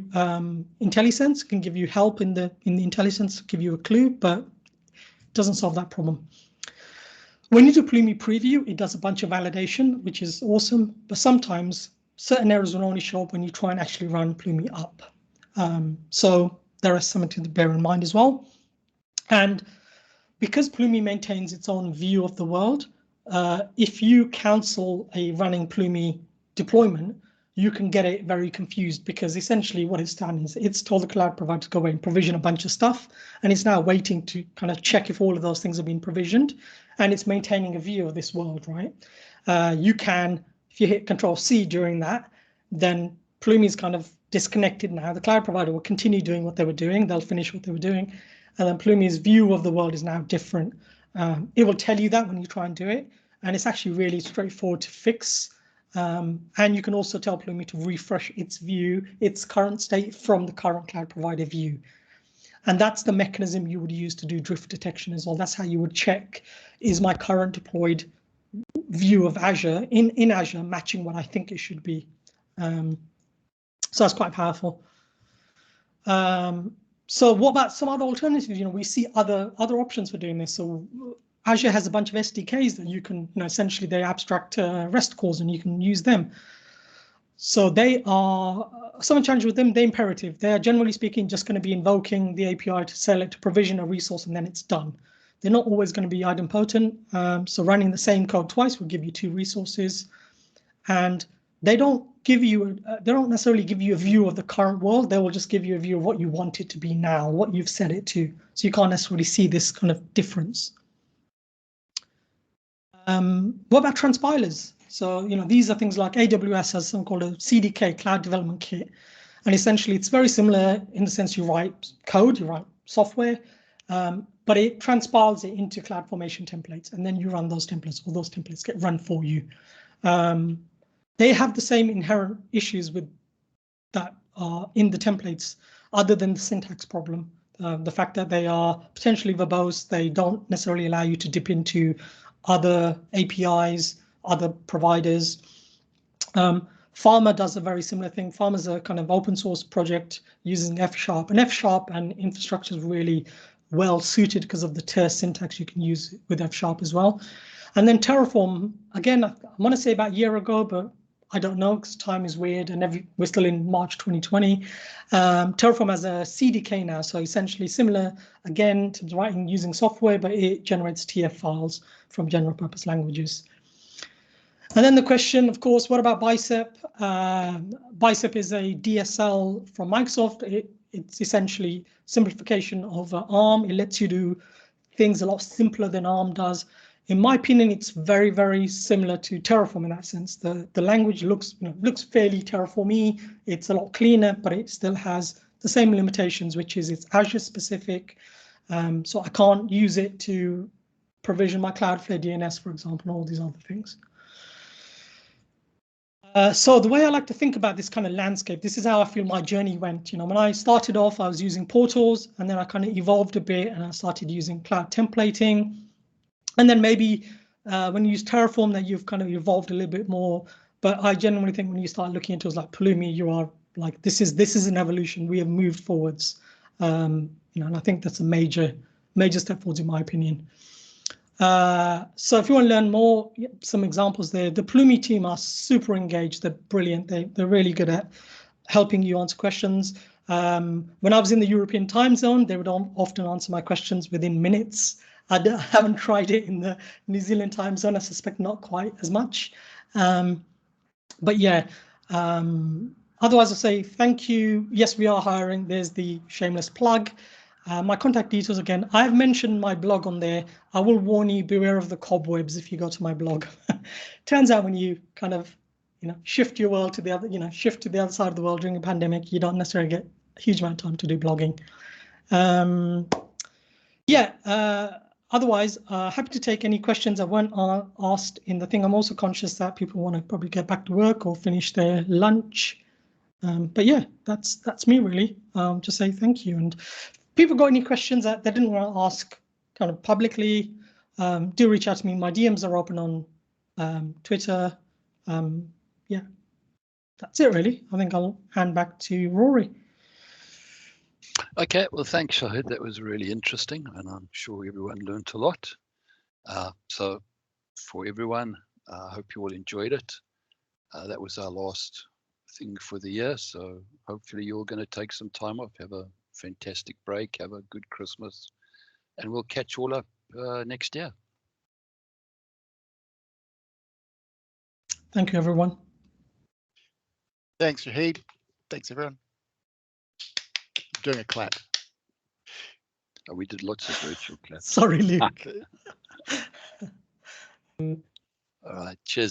IntelliSense, can give you help in the IntelliSense, give you a clue, but it doesn't solve that problem. When you do Pulumi preview, it does a bunch of validation, which is awesome, but sometimes certain errors will only show up when you try and actually run Pulumi up. So there is something to bear in mind as well. And because Pulumi maintains its own view of the world, if you cancel a running Pulumi deployment, you can get it very confused, because essentially what it's done is it's told the cloud provider to go away and provision a bunch of stuff, and it's now waiting to kind of check if all of those things have been provisioned, and it's maintaining a view of this world, right? You can, if you hit Control-C during that, then Pulumi is kind of disconnected now. The cloud provider will continue doing what they were doing. They'll finish what they were doing. And then Pulumi's view of the world is now different. It will tell you that when you try and do it. And it's actually really straightforward to fix. And you can also tell Pulumi to refresh its view, its current state from the current cloud provider view. And that's the mechanism you would use to do drift detection as well. That's how you would check, is my current deployed view of Azure in Azure matching what I think it should be. So that's quite powerful. So what about some other alternatives? You know, we see other options for doing this. So Azure has a bunch of SDKs that you can, you know, essentially they abstract REST calls and you can use them. So they are, some challenge with them, they're imperative. They're generally speaking just going to be invoking the API to select, to provision a resource, and then it's done. They're not always going to be idempotent. So running the same code twice will give you 2 resources. And they don't give you, they don't necessarily give you a view of the current world. They will just give you a view of what you want it to be now, what you've set it to. So you can't necessarily see this kind of difference. What about transpilers? So, you know, these are things like AWS has something called a CDK, Cloud Development Kit. And essentially it's very similar in the sense you write code, you write software, but it transpiles it into CloudFormation templates, and then you run those templates, or those templates get run for you. They have the same inherent issues with that are in the templates, other than the syntax problem. The fact that they are potentially verbose, they don't necessarily allow you to dip into other APIs, other providers. Pharma does a very similar thing. Pharma is a kind of open source project using F#, and F# and infrastructure is really well suited because of the terse syntax you can use with F# as well. And then Terraform, again, I want to say about a year ago, but I don't know because time is weird and we're still in March 2020. Terraform has a CDK now, so essentially similar, again, to writing using software, but it generates TF files from general purpose languages. And then the question, of course, what about Bicep? Bicep is a DSL from Microsoft. It's essentially simplification of ARM. It lets you do things a lot simpler than ARM does. in my opinion, it's very, very similar to Terraform in that sense. The language looks fairly Terraform-y. It's a lot cleaner, but it still has the same limitations, which is it's Azure specific. So I can't use it to provision my Cloudflare DNS, for example, and all these other things. So the way I like to think about this kind of landscape, this is how I feel my journey went. When I started off, I was using portals, and then I kind of evolved a bit, and I started using cloud templating. And then maybe when you use Terraform, that you've kind of evolved a little bit more. But I genuinely think when you start looking into tools like Pulumi, you are like, this is an evolution. We have moved forwards. And I think that's a major step forwards in my opinion. So if you want to learn more, some examples there. The Pulumi team are super engaged. They're brilliant. They're really good at helping you answer questions. When I was in the European time zone, they would often answer my questions within minutes. I haven't tried it in the New Zealand time zone. I suspect not quite as much. But yeah, otherwise I'll say thank you. Yes, we are hiring. There's the shameless plug. My contact details again. I've mentioned my blog on there. I will warn you, beware of the cobwebs if you go to my blog. Turns out when you kind of, shift your world to the other, shift to the other side of the world during a pandemic, you don't necessarily get a huge amount of time to do blogging. Otherwise, happy to take any questions that weren't asked in the thing. I'm also conscious that people want to probably get back to work or finish their lunch. But yeah, that's me really. Just say thank you. And people got any questions that they didn't want to ask kind of publicly, do reach out to me. My DMs are open on Twitter. Yeah, that's it really. I think I'll hand back to Rory. Okay, well, thanks, Shahid. That was really interesting, and I'm sure everyone learned a lot. So for everyone, I hope you all enjoyed it. That was our last thing for the year, so hopefully you're going to take some time off, have a fantastic break, have a good Christmas, and we'll catch all up next year. Thank you, everyone. Thanks, Shahid. Thanks, everyone. Doing a clap. Oh, we did lots of virtual claps. Sorry, Luke. All right, cheers.